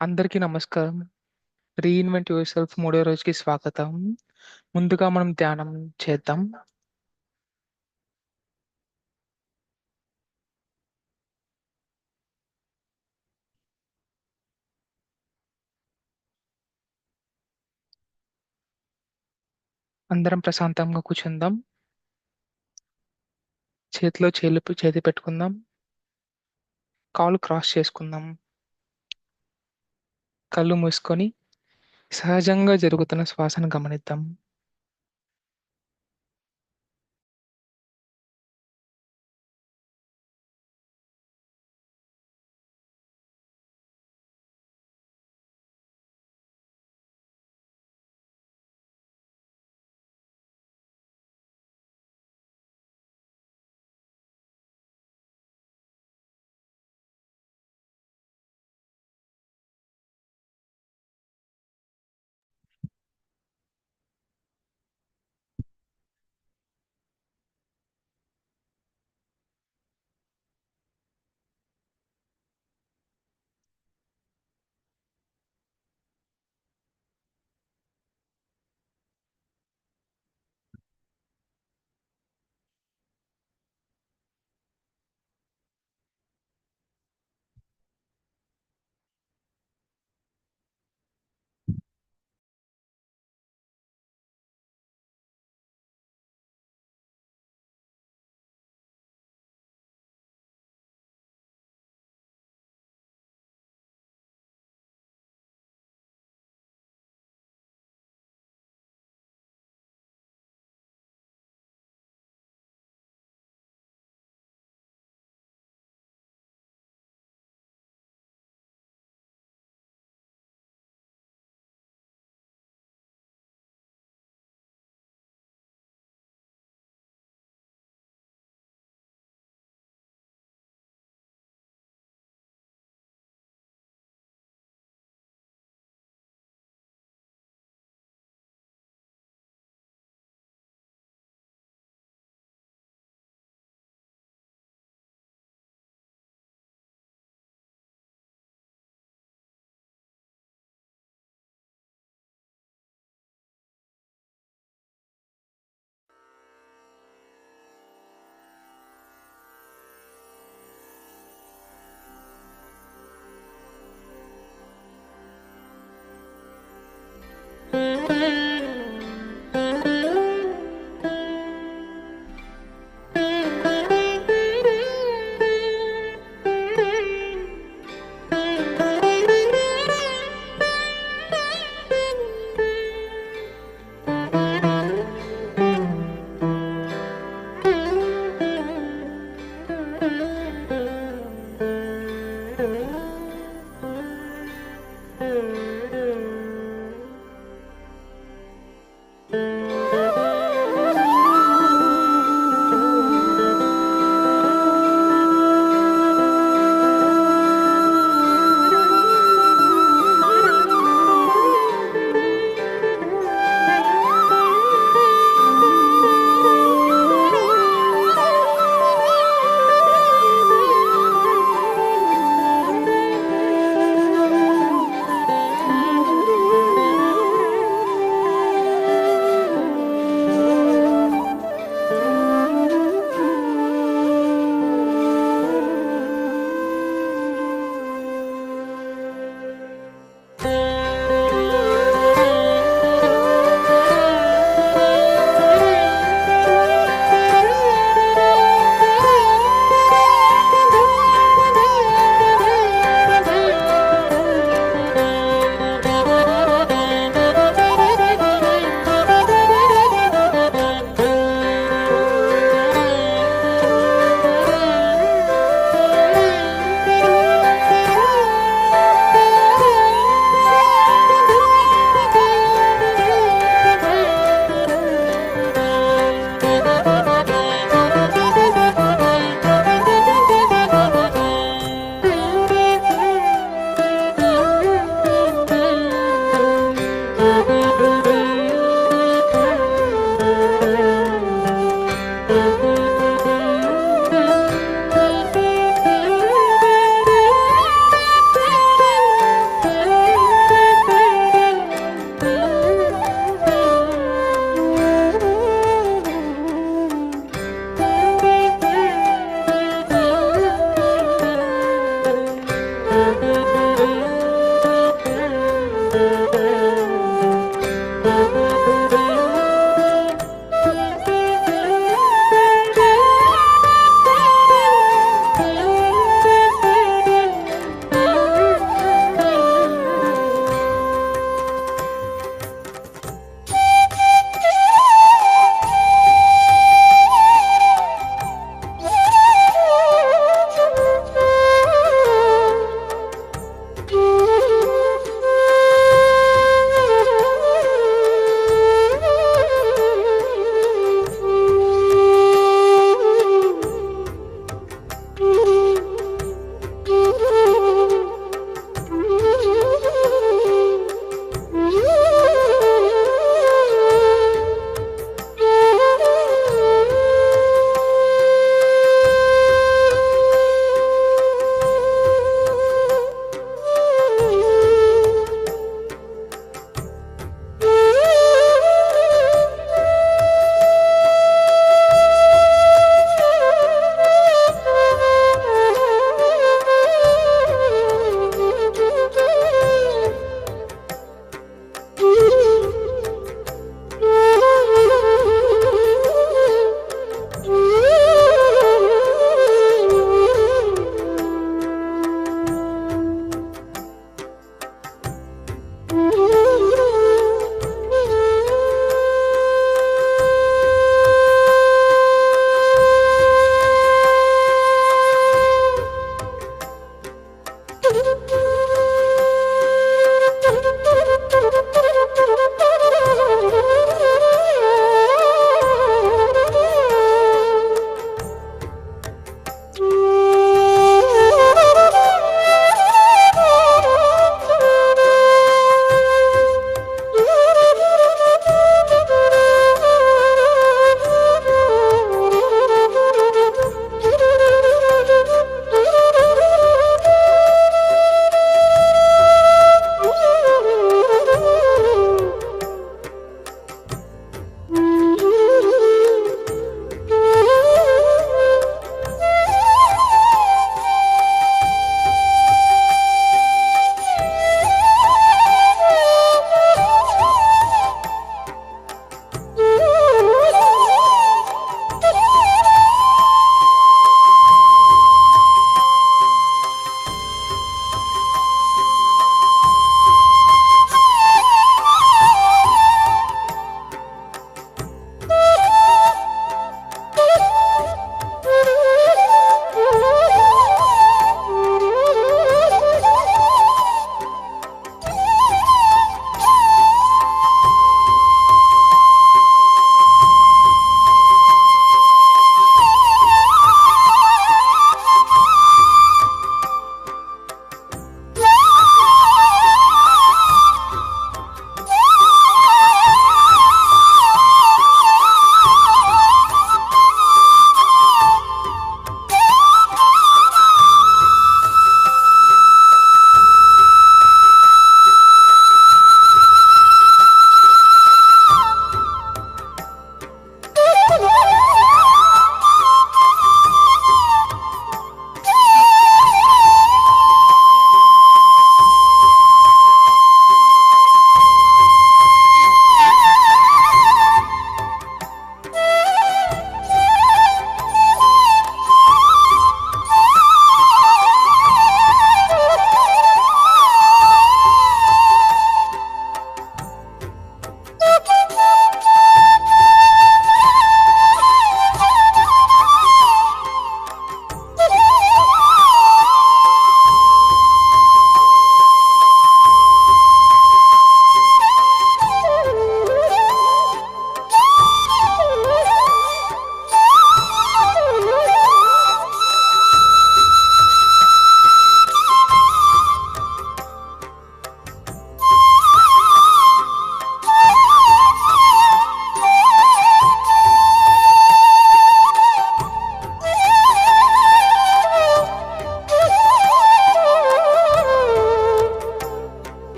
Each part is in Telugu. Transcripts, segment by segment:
అందరికీ నమస్కారం. రీఇన్వెంట్ యువర్ సెల్ఫ్ మూడో రోజుకి స్వాగతం. ముందుగా మనం ధ్యానం చేద్దాం. అందరం ప్రశాంతంగా కూర్చుందాం. చేతిలో చేతి పెట్టుకుందాం. కాలు క్రాస్ చేసుకుందాం. కళ్ళు మూసుకొని సహజంగా జరుగుతున్న శ్వాసను గమనిద్దాం.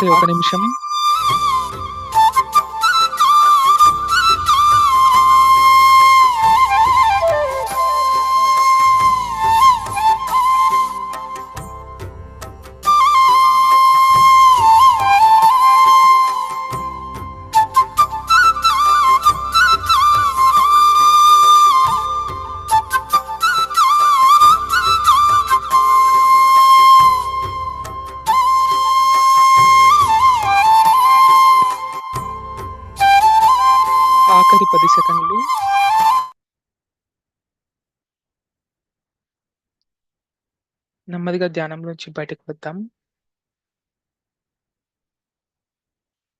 ఆఖరి ఒక నిమిషం. ఆఖరి 10 సెకండ్లు. నెమ్మదిగా ధ్యానంలోంచి బయటకు వద్దాం.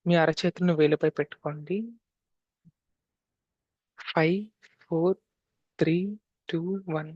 మీ అరచేతులను వేలుపై పెట్టుకోండి. 5, 4, 3, 2, 1.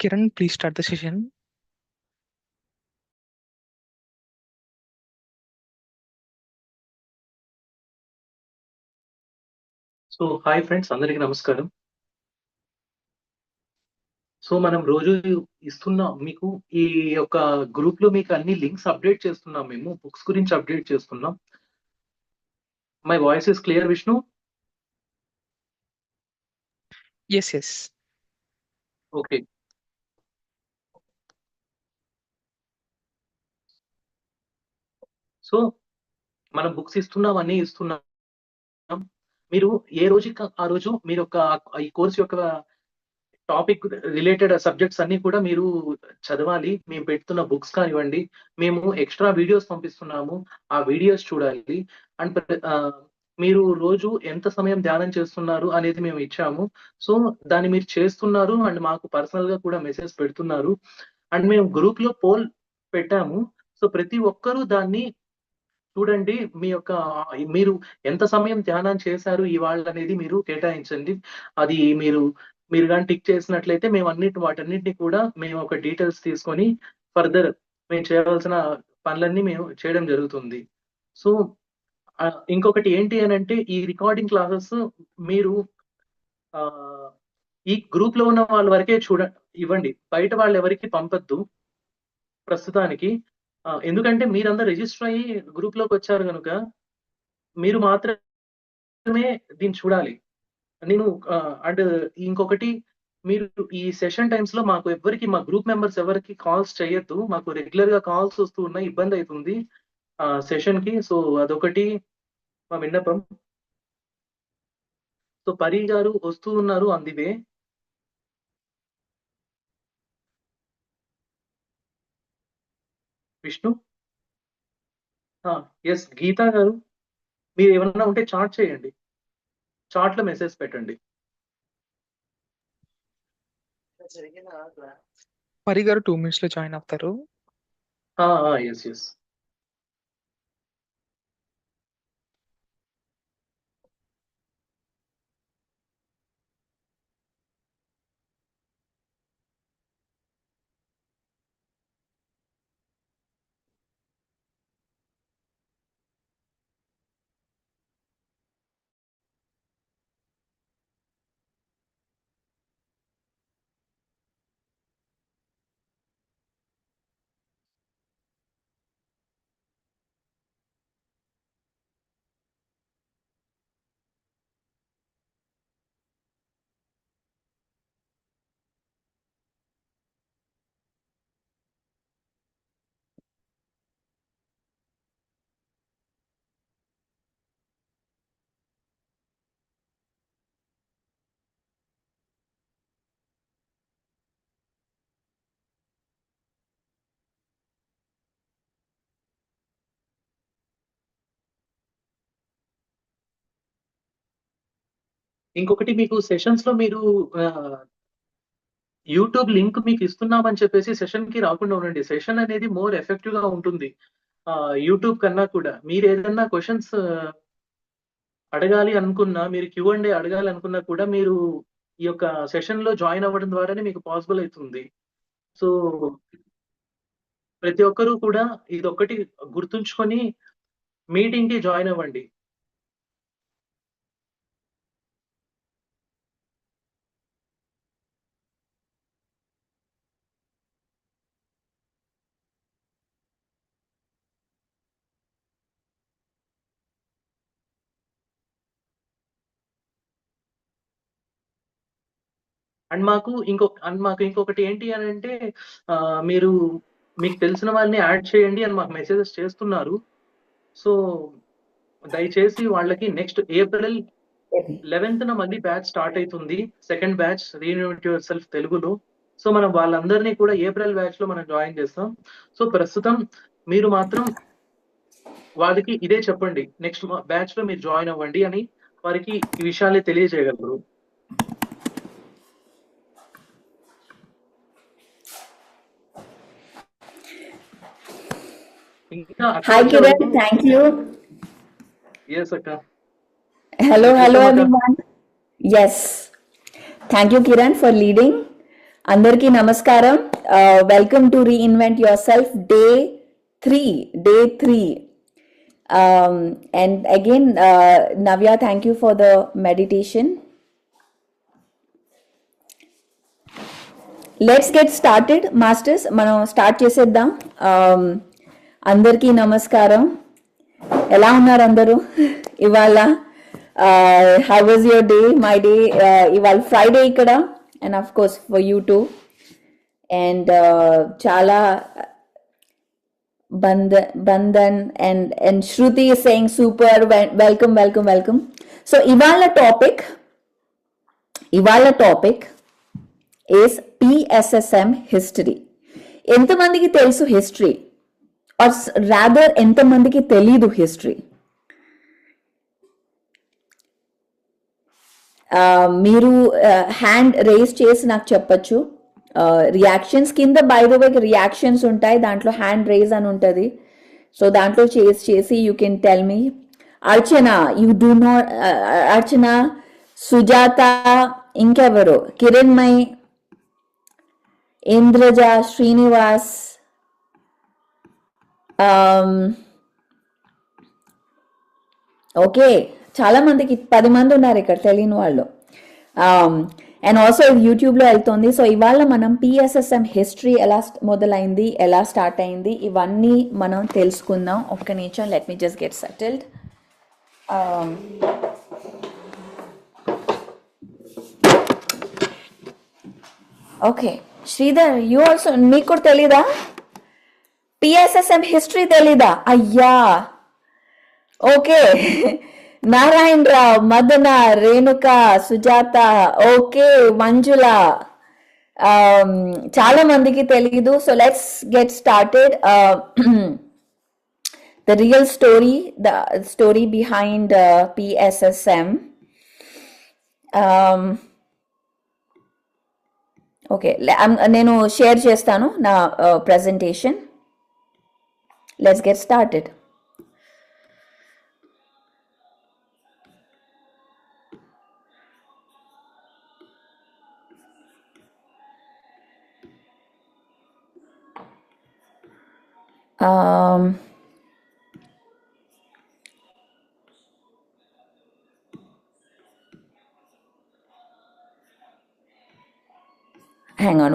Kiran, please start the session. So hi friends, అందరికీ నమస్కారం. సో మనం రోజు ఇస్తున్నాం మీకు ఈ యొక్క గ్రూప్ లో మీకు అన్ని లింక్స్ అప్డేట్ చేస్తున్నాం. మేము బుక్స్ గురించి అప్డేట్ చేస్తున్నాం. My voice is clear, Vishnu? Yes. Okay. So మనం బుక్స్ ఇస్తున్నాం, అన్ని ఇస్తున్నాం. మీరు ఏ రోజుకి ఆ రోజు మీరు ఈ కోర్స్ యొక్క టాపిక్ రిలేటెడ్ సబ్జెక్ట్స్ అన్ని కూడా మీరు చదవాలి. మేము పెడుతున్న బుక్స్ కానివ్వండి, మేము ఎక్స్ట్రా వీడియోస్ పంపిస్తున్నాము, ఆ వీడియోస్ చూడాలి. అండ్ మీరు రోజు ఎంత సమయం ధ్యానం చేస్తున్నారు అనేది మేము ఇచ్చాము. సో దాన్ని మీరు చేస్తున్నారు అండ్ మాకు పర్సనల్ గా కూడా మెసేజ్ పెడుతున్నారు. అండ్ మేము గ్రూప్ లో పోల్ పెట్టాము. సో ప్రతి ఒక్కరూ దాన్ని చూడండి. మీరు ఎంత సమయం ధ్యానం చేశారు ఇవాళ అనేది మీరు కేటాయించండి. అది మీరు కానీ టిక్ చేసినట్లయితే మేము వాటన్నిటిని కూడా మేము ఒక డీటెయిల్స్ తీసుకొని ఫర్దర్ మేము చేయవలసిన పనులన్నీ మేము చేయడం జరుగుతుంది. సో ఇంకొకటి ఏంటి అని అంటే, ఈ రికార్డింగ్ క్లాసెస్ మీరు ఈ గ్రూప్ లో ఉన్న వాళ్ళ వరకే ఇవ్వండి. బయట వాళ్ళు ఎవరికి పంపొద్దు ప్రస్తుతానికి. ఎందుకంటే మీరందరూ రిజిస్టర్ అయ్యి గ్రూప్ లోకి వచ్చారు కనుక మీరు మాత్రమే దీన్ని చూడాలి. నేను అండ్ ఇంకొకటి, మీరు ఈ సెషన్ టైమ్స్ లో మా గ్రూప్ మెంబర్స్ ఎవరికి కాల్స్ చేయొద్దు. మాకు రెగ్యులర్ గా కాల్స్ వస్తూ ఉన్నాయి, ఇబ్బంది అవుతుంది సెషన్ కి. సో అదొకటి మా విన్నపం. సో పరి గారు వస్తూ ఉన్నారు on the way. Vishnu, S Gita గారు, మీరు ఏమన్నా ఉంటే చాట్ చేయండి, చాట్ లో మెసేజ్ పెట్టండి. పరి గారు 2 minutes లో జాయిన్ అవుతారు. ఎస్. ఇంకొకటి, మీకు సెషన్స్ లో మీరు యూట్యూబ్ లింక్ మీకు ఇస్తున్నామని చెప్పేసి సెషన్ కి రాకుండా ఉండండి. సెషన్ అనేది మోర్ ఎఫెక్టివ్ గా ఉంటుంది. యూట్యూబ్ కన్నా కూడా మీరు ఏదన్నా క్వశ్చన్స్ అడగాలి అనుకున్నా, మీరు Q&A అడగాలి అనుకున్నా కూడా మీరు ఈ యొక్క సెషన్‌లో జాయిన్ అవ్వడం ద్వారానే మీకు పాసిబుల్ అయితుంది. సో, ప్రతి ఒక్కరు కూడా ఇదొక్కటి గుర్తుంచుకొని మీటింగ్‌కి జాయిన్ అవ్వండి. మాకు ఇంకొకటి ఏంటి అనంటే మీరు మీకు తెలిసిన వాళ్ళని యాడ్ చేయండి అని మాకు మెసేజెస్ చేస్తున్నారు. సో, దయచేసి వాళ్ళకి నెక్స్ట్ ఏప్రిల్ 11న మళ్ళీ బ్యాచ్ స్టార్ట్ అయితుంది. Second batch reinvent your self తెలుగులో. సో, మనం వాళ్ళందరినీ కూడా ఏప్రిల్ బ్యాచ్‌లో మనం జాయిన్ చేస్తాం. సో, ప్రస్తుతం మీరు మాత్రం వాళ్ళకి ఇదే చెప్పండి. నెక్స్ట్ బ్యాచ్‌లో మీరు జాయిన్ అవ్వండి అని వారికి ఈ విషయాల్ని తెలియజేయగలరు. ఇంకా Hi Kiran, thank you. Yes, Akka. Hello Welcome, Akka. everyone. Yes, thank you Kiran for leading. Andarki namaskaram. Welcome to Reinvent Yourself Day 3. And again, Navya, thank you for the meditation. Let's get started, masters. మనం స్టార్ట్ చేసేద్దాం. అందరికీ నమస్కారం. ఎలా ఉన్నారు అందరూ ఇవాళ? How was your day? My day ఇవాళ ఫ్రైడే ఇక్కడ, and of course for you too. And చాలా Bandhan and Shruti is saying super, welcome. So ఇవాళ టాపిక్ is PSSM history. ఎంతమందికి తెలుసు హిస్టరీ, ఆర్ రాదర్ ఎంతమందికి తెలీదు హిస్టరీ? మీరు హ్యాండ్ రేస్ చేసి నాకు చెప్పచ్చు. రియాక్షన్స్ కింద బై ద వే రియాక్షన్స్ ఉంటాయి, దాంట్లో హ్యాండ్ రేజ్ అని ఉంటుంది. సో దాంట్లో చేసి you can tell me. Archana, you do not, Archana, Sujatha, ఇంకెవరు, కిరణ్మయ్, ఇంద్రజ, శ్రీనివాస్, ఓకే, చాలా మందికి 10 మంది ఉన్నారు ఇక్కడ తెలియని వాళ్ళు. అండ్ ఆల్సో యూట్యూబ్లో వెళ్తుంది. సో ఇవాళ మనం PSSM హిస్టరీ ఎలా మొదలైంది, ఎలా స్టార్ట్ అయింది, ఇవన్నీ మనం తెలుసుకుందాం. ఒక్క నిమిషం, let me just get settled. Okay, Sridhar, you also, మీకు కూడా తెలీదా PSSM హిస్టరీ? తెలీదా? అయ్యా, ఓకే. నారాయణ రావు, మదన, రేణుక, సుజాత, ఓకే, మంజుల, చాలా మందికి తెలీదు. So let's get started. The real story, the story behind PSSM. ఓకే, నేను షేర్ చేస్తాను నా presentation. Let's get started. Hang on.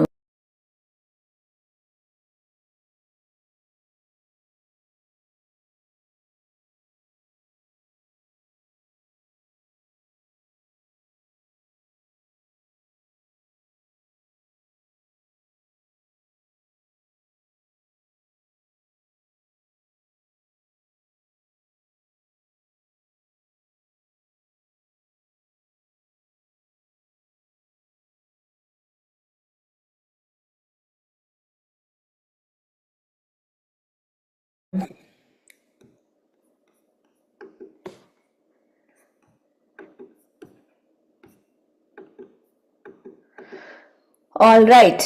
All right.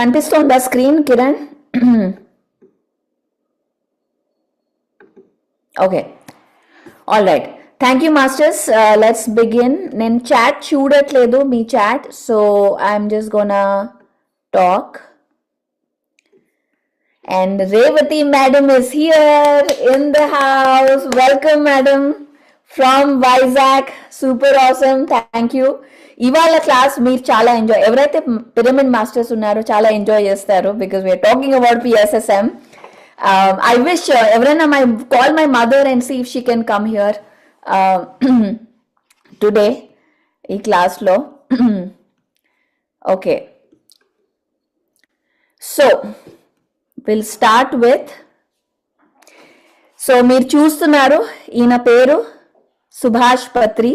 కనిపిస్తోందా screen Kiran? Okay, all right, thank you masters. Let's begin. నేను చాట్ చూడట్లేదు మీ chat, so I'm just gonna talk. And Revati madam is here in the house. Welcome madam from Vizag. Super awesome. Thank you. ఇవాళ క్లాస్ మీరు చాలా ఎంజాయ్, ఎవరైతే పిరమిడ్ మాస్టర్స్ ఉన్నారో చాలా ఎంజాయ్ చేస్తారు, because we're talking about PSSM. I wish ఎవరైనా call my mother and see if she can come here today ఈ క్లాస్లో. Okay, so we'll start with, so మీరు చూస్తున్నారు ఈయన పేరు సుభాష్ పత్రి,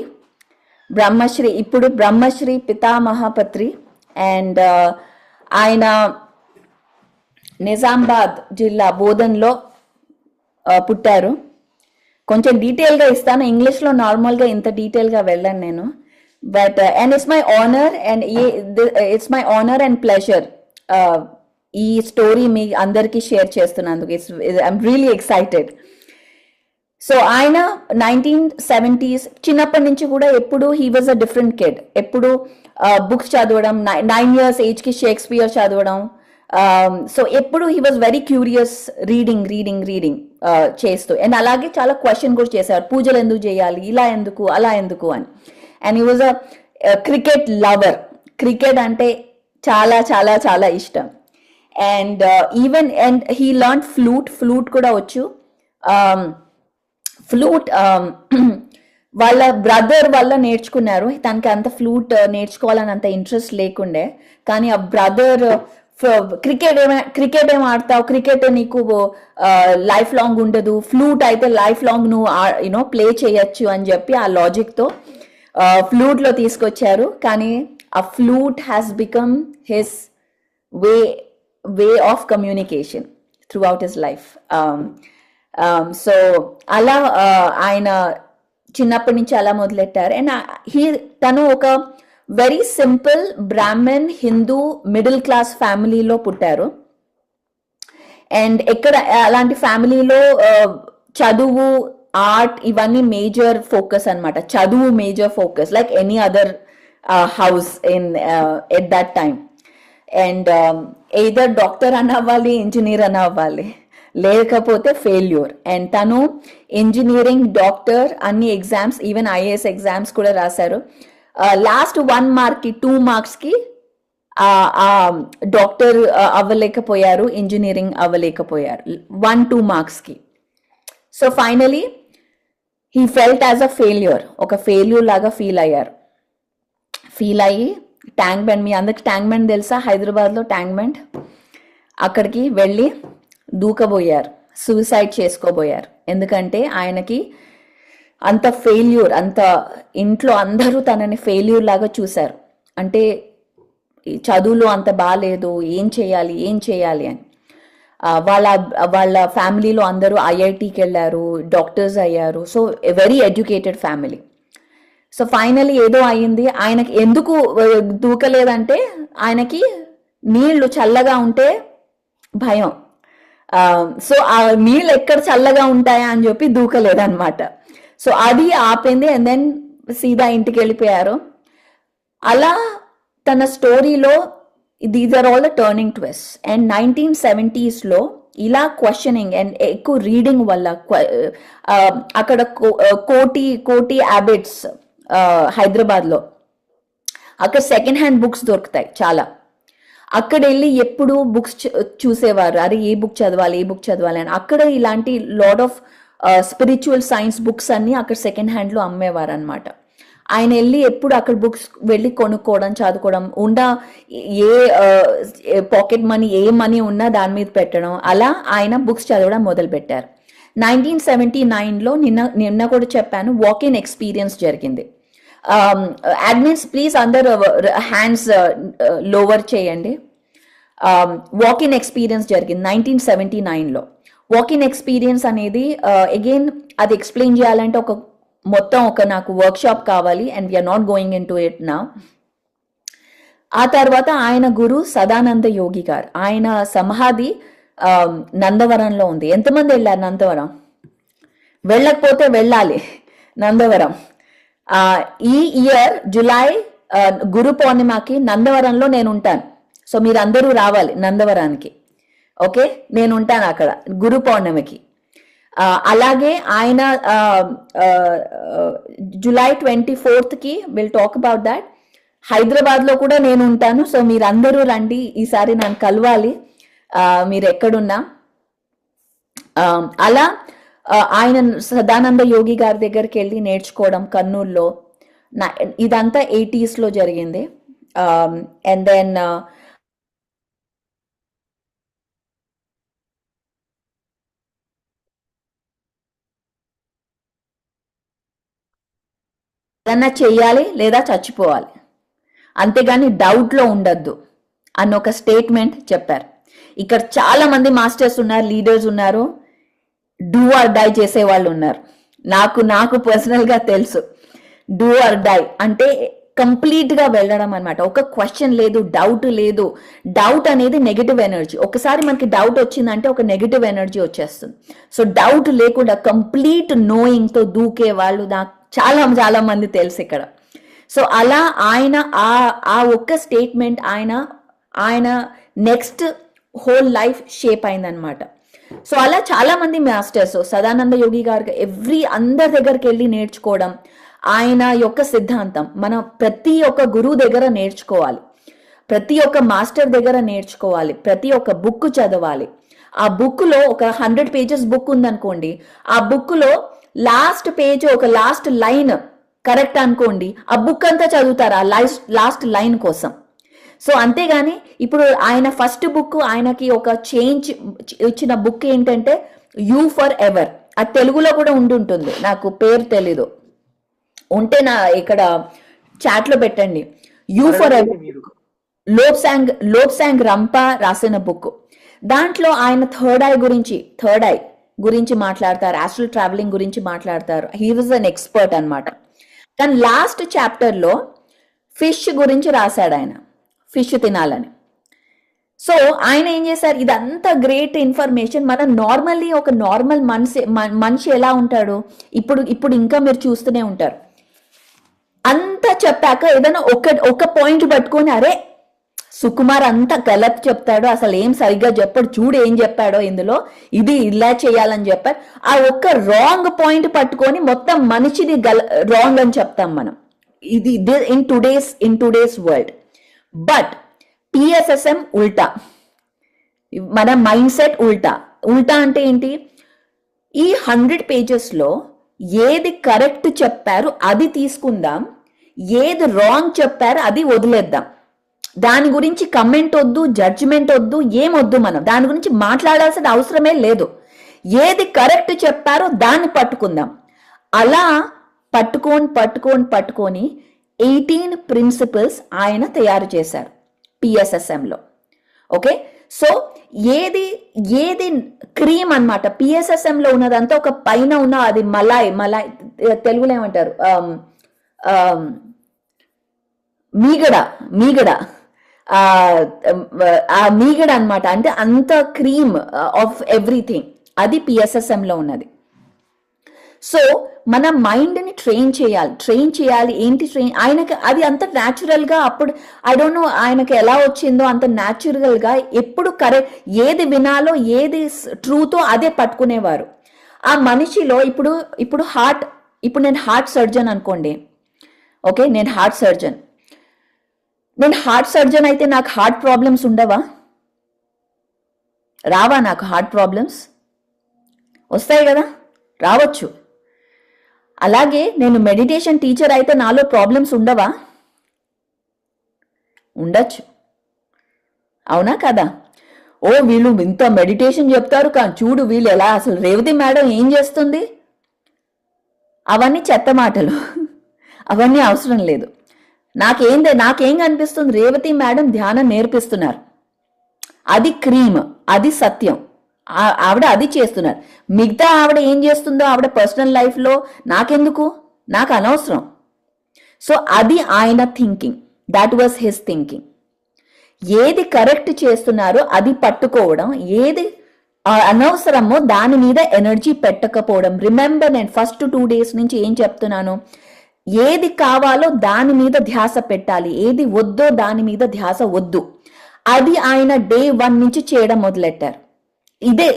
బ్రహ్మశ్రీ, ఇప్పుడు బ్రహ్మశ్రీ పితామహపత్రి. అండ్ ఆయన నిజామాబాద్ జిల్లా బోధన్లో పుట్టారు. కొంచెం డీటెయిల్గా ఇస్తాను, ఇంగ్లీష్లో నార్మల్గా ఇంత డీటెయిల్గా వెళ్ళాను నేను. But and it's my honour and pleasure ఈ స్టోరీ మీ అందరికీ షేర్ చేస్తున్నందుకు. I'm really excited. సో ఆయన 1970s చిన్నప్పటి నుంచి కూడా ఎప్పుడు he was a different kid. ఎప్పుడు బుక్స్ చదవడం, 9 years ఏజ్కి షేక్స్పియర్ చదవడం. సో ఎప్పుడు he was very curious, reading చేస్తూ. అండ్ అలాగే చాలా క్వశ్చన్ కూడా చేశారు, పూజలు ఎందుకు చేయాలి, ఇలా ఎందుకు, అలా ఎందుకు అని. And he was a cricket lover. Cricket అంటే చాలా చాలా చాలా ఇష్టం. And even and he learn flute కూడా వచ్చు. ఫ్లూట్ వాళ్ళ బ్రదర్ వల్ల నేర్చుకున్నారు. తనకి అంత ఫ్లూట్ నేర్చుకోవాలని అంత ఇంట్రెస్ట్ లేకుండే, కానీ ఆ బ్రదర్ క్రికెట్ ఏం ఆడతావు, క్రికెట్ నీకు లైఫ్ లాంగ్ ఉండదు, ఫ్లూట్ అయితే లైఫ్ లాంగ్ నువ్వు ప్లే చేయొచ్చు అని చెప్పి ఆ లాజిక్తో ఫ్లూట్లో తీసుకొచ్చారు. కానీ ఆ flute has become his way of communication throughout his life. So అలా ఆయన చిన్నప్పటి నుంచి అలా మొదలెట్టారు. అండ్ తను ఒక very simple Brahmin Hindu middle class ఫ్యామిలీలో పుట్టారు. అండ్ ఎక్కడ అలాంటి ఫ్యామిలీలో చదువు, ఆర్ట్ ఇవన్నీ మేజర్ ఫోకస్ అన్నమాట. చదువు major focus, like any other house at that time. And either doctor అని అవ్వాలి, ఇంజనీర్ అని అవ్వాలి, లేకపోతే ఫెయిల్యూర్. అండ్ తను ఇంజనీరింగ్, డాక్టర్ అన్ని ఎగ్జామ్స్, ఈవెన్ IAS ఎగ్జామ్స్ కూడా రాశారు. లాస్ట్ 1 mark 2 marks డాక్టర్ అవ్వలేకపోయారు, ఇంజనీరింగ్ అవ్వలేకపోయారు 1-2 marks. So finally he felt as a failure, ఒక ఫెయిల్యూర్ లాగా ఫీల్ అయ్యి ట్యాంక్ బండ్, మీ అందరికి ట్యాంక్ బండ్ తెలుసా, హైదరాబాద్లో ట్యాంక్ బండ్, అక్కడికి వెళ్ళి దూకబోయారు, సూసైడ్ చేసుకోబోయారు. ఎందుకంటే ఆయనకి అంత ఫెయిల్యూర్, అంత ఇంట్లో అందరూ తనని ఫెయిల్యూర్ లాగా చూశారు. అంటే చదువులో అంత బాగాలేదు, ఏం చేయాలి అని. వాళ్ళ ఫ్యామిలీలో అందరూ IITకి వెళ్ళారు, డాక్టర్స్ అయ్యారు. So very educated family. So finally ఏదో అయ్యింది. ఆయనకి ఎందుకు దూకలేదంటే ఆయనకి నీళ్లు చల్లగా ఉంటే భయం. సో ఆ నీళ్ళు ఎక్కడ చల్లగా ఉంటాయా అని చెప్పి దూకలేదన్నమాట. సో అది ఆపింది. అండ్ దెన్ సీదా ఇంటికి వెళ్ళిపోయారు. అలా తన స్టోరీలో these are all the turning twist. And 1970s ఇలా క్వశ్చనింగ్ అండ్ ఎక్కువ రీడింగ్ వల్ల అక్కడ కోటి హ్యాబిట్స్ హైదరాబాద్లో, అక్కడ సెకండ్ హ్యాండ్ బుక్స్ దొరుకుతాయి చాలా. అక్కడ వెళ్ళి ఎప్పుడు బుక్స్ చూసేవారు, అరే ఏ బుక్ చదవాలి అని. అక్కడ ఇలాంటి lot of spiritual science books అన్ని అక్కడ సెకండ్ హ్యాండ్లో అమ్మేవారు అనమాట. ఆయన వెళ్ళి ఎప్పుడు అక్కడ బుక్స్ వెళ్ళి కొనుక్కోవడం, చదువుకోవడం, ఏ పాకెట్ మనీ, ఏ మనీ ఉన్నా దాని మీద పెట్టడం, అలా ఆయన బుక్స్ చదవడం మొదలు పెట్టారు. 1979లో నిన్న కూడా చెప్పాను, వాక్-ఇన్ ఎక్స్పీరియన్స్ జరిగింది. అడ్మిన్స్ ప్లీజ్ అందరు హ్యాండ్స్ లోవర్ చేయండి. వాక్-ఇన్ ఎక్స్పీరియన్స్ జరిగింది 1979లో. వాక్-ఇన్ ఎక్స్పీరియన్స్ అనేది అగైన్ అది ఎక్స్ప్లెయిన్ చేయాలంటే మొత్తం నాకు వర్క్షాప్ కావాలి. And we're not going into it నా. ఆ తర్వాత ఆయన గురు సదానంద యోగి గారు, ఆయన సమాధి నందవరంలో ఉంది. ఎంతమంది వెళ్ళారు నందవరం? వెళ్ళకపోతే వెళ్ళాలి నందవరం. ఈ ఇయర్ జులై గురు పౌర్ణిమకి నందవరంలో నేను ఉంటాను. సో మీరు అందరూ రావాలి నందవరానికి. ఓకే, నేను ఉంటాను అక్కడ గురు పౌర్ణమికి. అలాగే ఆయన జులై 24కి విల్ టాక్ అబౌట్ దాట్. హైదరాబాద్లో కూడా నేను ఉంటాను. సో మీరు అందరూ రండి, ఈసారి నన్ను కలవాలి మీరు ఎక్కడున్నా. అలా ఆయన సదానంద యోగి గారి దగ్గరికి వెళ్ళి నేర్చుకోవడం కర్నూలులో. ఇదంతా 80s జరిగింది. అండ్ దెన్ ఏదన్నా చెయ్యాలి లేదా చచ్చిపోవాలి, అంతేగాని డౌట్లో ఉండద్దు అన్న ఒక స్టేట్మెంట్ చెప్పారు. ఇక్కడ చాలా మంది మాస్టర్స్ ఉన్నారు, లీడర్స్ ఉన్నారు, డూ ఆర్ డై చేసే వాళ్ళు ఉన్నారు. నాకు పర్సనల్గా తెలుసు. డూ ఆర్ డై అంటే కంప్లీట్ గా వెళ్ళడం అనమాట. ఒక క్వశ్చన్ లేదు, డౌట్ లేదు. డౌట్ అనేది నెగటివ్ ఎనర్జీ. ఒకసారి మనకి డౌట్ వచ్చిందంటే ఒక నెగటివ్ ఎనర్జీ వచ్చేస్తుంది. సో డౌట్ లేకుండా కంప్లీట్ నోయింగ్ తో దూకే వాళ్ళు నాకు చాలా చాలా మంది తెలుసు ఇక్కడ. సో అలా ఆయన ఆ ఒక్క స్టేట్మెంట్ ఆయన నెక్స్ట్ హోల్ లైఫ్ షేప్ అయిందనమాట. సో అలా చాలా మంది మాస్టర్స్, సదానంద యోగి గారు అందరి దగ్గరికి వెళ్ళి నేర్చుకోవడం ఆయన యొక్క సిద్ధాంతం. మనం ప్రతి ఒక్క గురువు దగ్గర నేర్చుకోవాలి, ప్రతి ఒక్క మాస్టర్ దగ్గర నేర్చుకోవాలి, ప్రతి ఒక్క బుక్ చదవాలి. ఆ బుక్ లో ఒక 100 pages బుక్ ఉందనుకోండి, ఆ బుక్ లో లాస్ట్ పేజ్ ఒక లాస్ట్ లైన్ కరెక్ట్ అనుకోండి, ఆ బుక్ అంతా చదువుతారు ఆ లాస్ట్ లైన్ కోసం. సో అంతేగాని ఇప్పుడు ఆయన ఫస్ట్ బుక్ ఆయనకి ఒక చేంజ్ ఇచ్చిన బుక్ ఏంటంటే యూ ఫర్ ఎవర్. అది తెలుగులో కూడా ఉంటుంది, నాకు పేరు తెలీదు, ఉంటే నా ఇక్కడ చాట్ లో పెట్టండి. You for ever, Lobsang Rampa రాసిన బుక్. దాంట్లో ఆయన థర్డ్ ఐ గురించి మాట్లాడతారు, ఆస్ట్రల్ ట్రావెలింగ్ గురించి మాట్లాడతారు. హీ వాజ్ అన్ ఎక్స్పర్ట్ అనమాట. కానీ లాస్ట్ చాప్టర్ లో ఫిష్ గురించి రాశాడు ఆయన, ఫిష్ తినాలని. సో ఆయన ఏం చేశారు, ఇదంతా గ్రేట్ ఇన్ఫర్మేషన్. మనం నార్మల్లీ ఒక నార్మల్ మనిషి ఎలా ఉంటాడు, ఇప్పుడు ఇంకా మీరు చూస్తూనే ఉంటారు. అంతా చెప్పాక ఏదైనా ఒక పాయింట్ పట్టుకొని, అరే సుకుమార్ అంతా గలత్ చెప్తాడు, అసలు ఏం సరిగ్గా చెప్పాడు, చూడు ఏం చెప్పాడో ఇందులో, ఇది ఇలా చేయాలని చెప్పారు. ఆ ఒక్క రాంగ్ పాయింట్ పట్టుకొని మొత్తం మనిషిది రాంగ్ అని చెప్తాం మనం. ఇది in today's world. But PSSM ఉల్టా, మన మైండ్ సెట్ ఉల్టా అంటే ఏంటి, ఈ 100 pages లో ఏది కరెక్ట్ చెప్పారు అది తీసుకుందాం, ఏది రాంగ్ చెప్పారు అది వదిలేద్దాం. దాని గురించి కమెంట్ వద్దు, జడ్జిమెంట్ వద్దు, ఏమొద్దు, మనం దాని గురించి మాట్లాడాల్సిన అవసరమే లేదు. ఏది కరెక్ట్ చెప్పారో దాన్ని పట్టుకుందాం. అలా పట్టుకొని 18 principles ఆయన తయారు చేశారు పిఎస్ఎస్ఎంలో. ఓకే, సో ఏది క్రీమ్ అనమాట. పిఎస్ఎస్ఎంలో ఉన్నదంతా ఒక పైన ఉన్న అది మలాయ్ తెలుగులో ఏమంటారు, మీగడ ఆ మీగడ అనమాట. అంటే అంత క్రీమ్ ఆఫ్ ఎవ్రీథింగ్ అది పిఎస్ఎస్ఎంలో ఉన్నది. సో మన మైండ్ ని ట్రైన్ చేయాలి. ఏంటి ట్రైన్? ఆయనకి అది అంత న్యాచురల్ గా, అప్పుడు ఐ డోంట్ నో ఆయనకి ఎలా వచ్చిందో, అంత న్యాచురల్ గా ఎప్పుడు కరెక్ట్ ఏది వినాలో, ఏది ట్రూతో అదే పట్టుకునేవారు. ఆ మనిషిలో ఇప్పుడు నేను హార్ట్ సర్జన్ అనుకోండి. ఓకే, నేను హార్ట్ సర్జన్ అయితే నాకు హార్ట్ ప్రాబ్లమ్స్ ఉండవా? రావా? నాకు హార్ట్ ప్రాబ్లమ్స్ వస్తాయి కదా, రావచ్చు. అలాగే నేను మెడిటేషన్ టీచర్ అయితే నాలో ప్రాబ్లమ్స్ ఉండవా? ఉండొచ్చు. అవునా కదా? ఓ వీళ్ళు ఇంత మెడిటేషన్ చెప్తారు కానీ చూడు వీళ్ళు ఎలా, అసలు రేవతి మేడం ఏం చేస్తుంది, అవన్నీ చెత్త మాటలు, అవన్నీ అవసరం లేదు. నాకేం కనిపిస్తుంది, రేవతి మేడం ధ్యానం నేర్పిస్తున్నారు, అది క్రీమ్, అది సత్యం, ఆవిడ అది చేస్తున్నారు. మిగతా ఆవిడ ఏం చేస్తుందో ఆవిడ పర్సనల్ లైఫ్లో నాకెందుకు, నాకు అనవసరం. సో అది ఆయన thinking, that was his thinking. ఏది కరెక్ట్ చేస్తున్నారో అది పట్టుకోవడం, ఏది అనవసరమో దాని మీద ఎనర్జీ పెట్టకపోవడం. రిమెంబర్, నేను ఫస్ట్ 2 days నుంచి ఏం చెప్తున్నాను, ఏది కావాలో దాని మీద ధ్యాస పెట్టాలి, ఏది వద్దో దాని మీద ధ్యాస వద్దు. అది ఆయన day 1 నుంచి చేయడం మొదలెట్టారు. ఇదే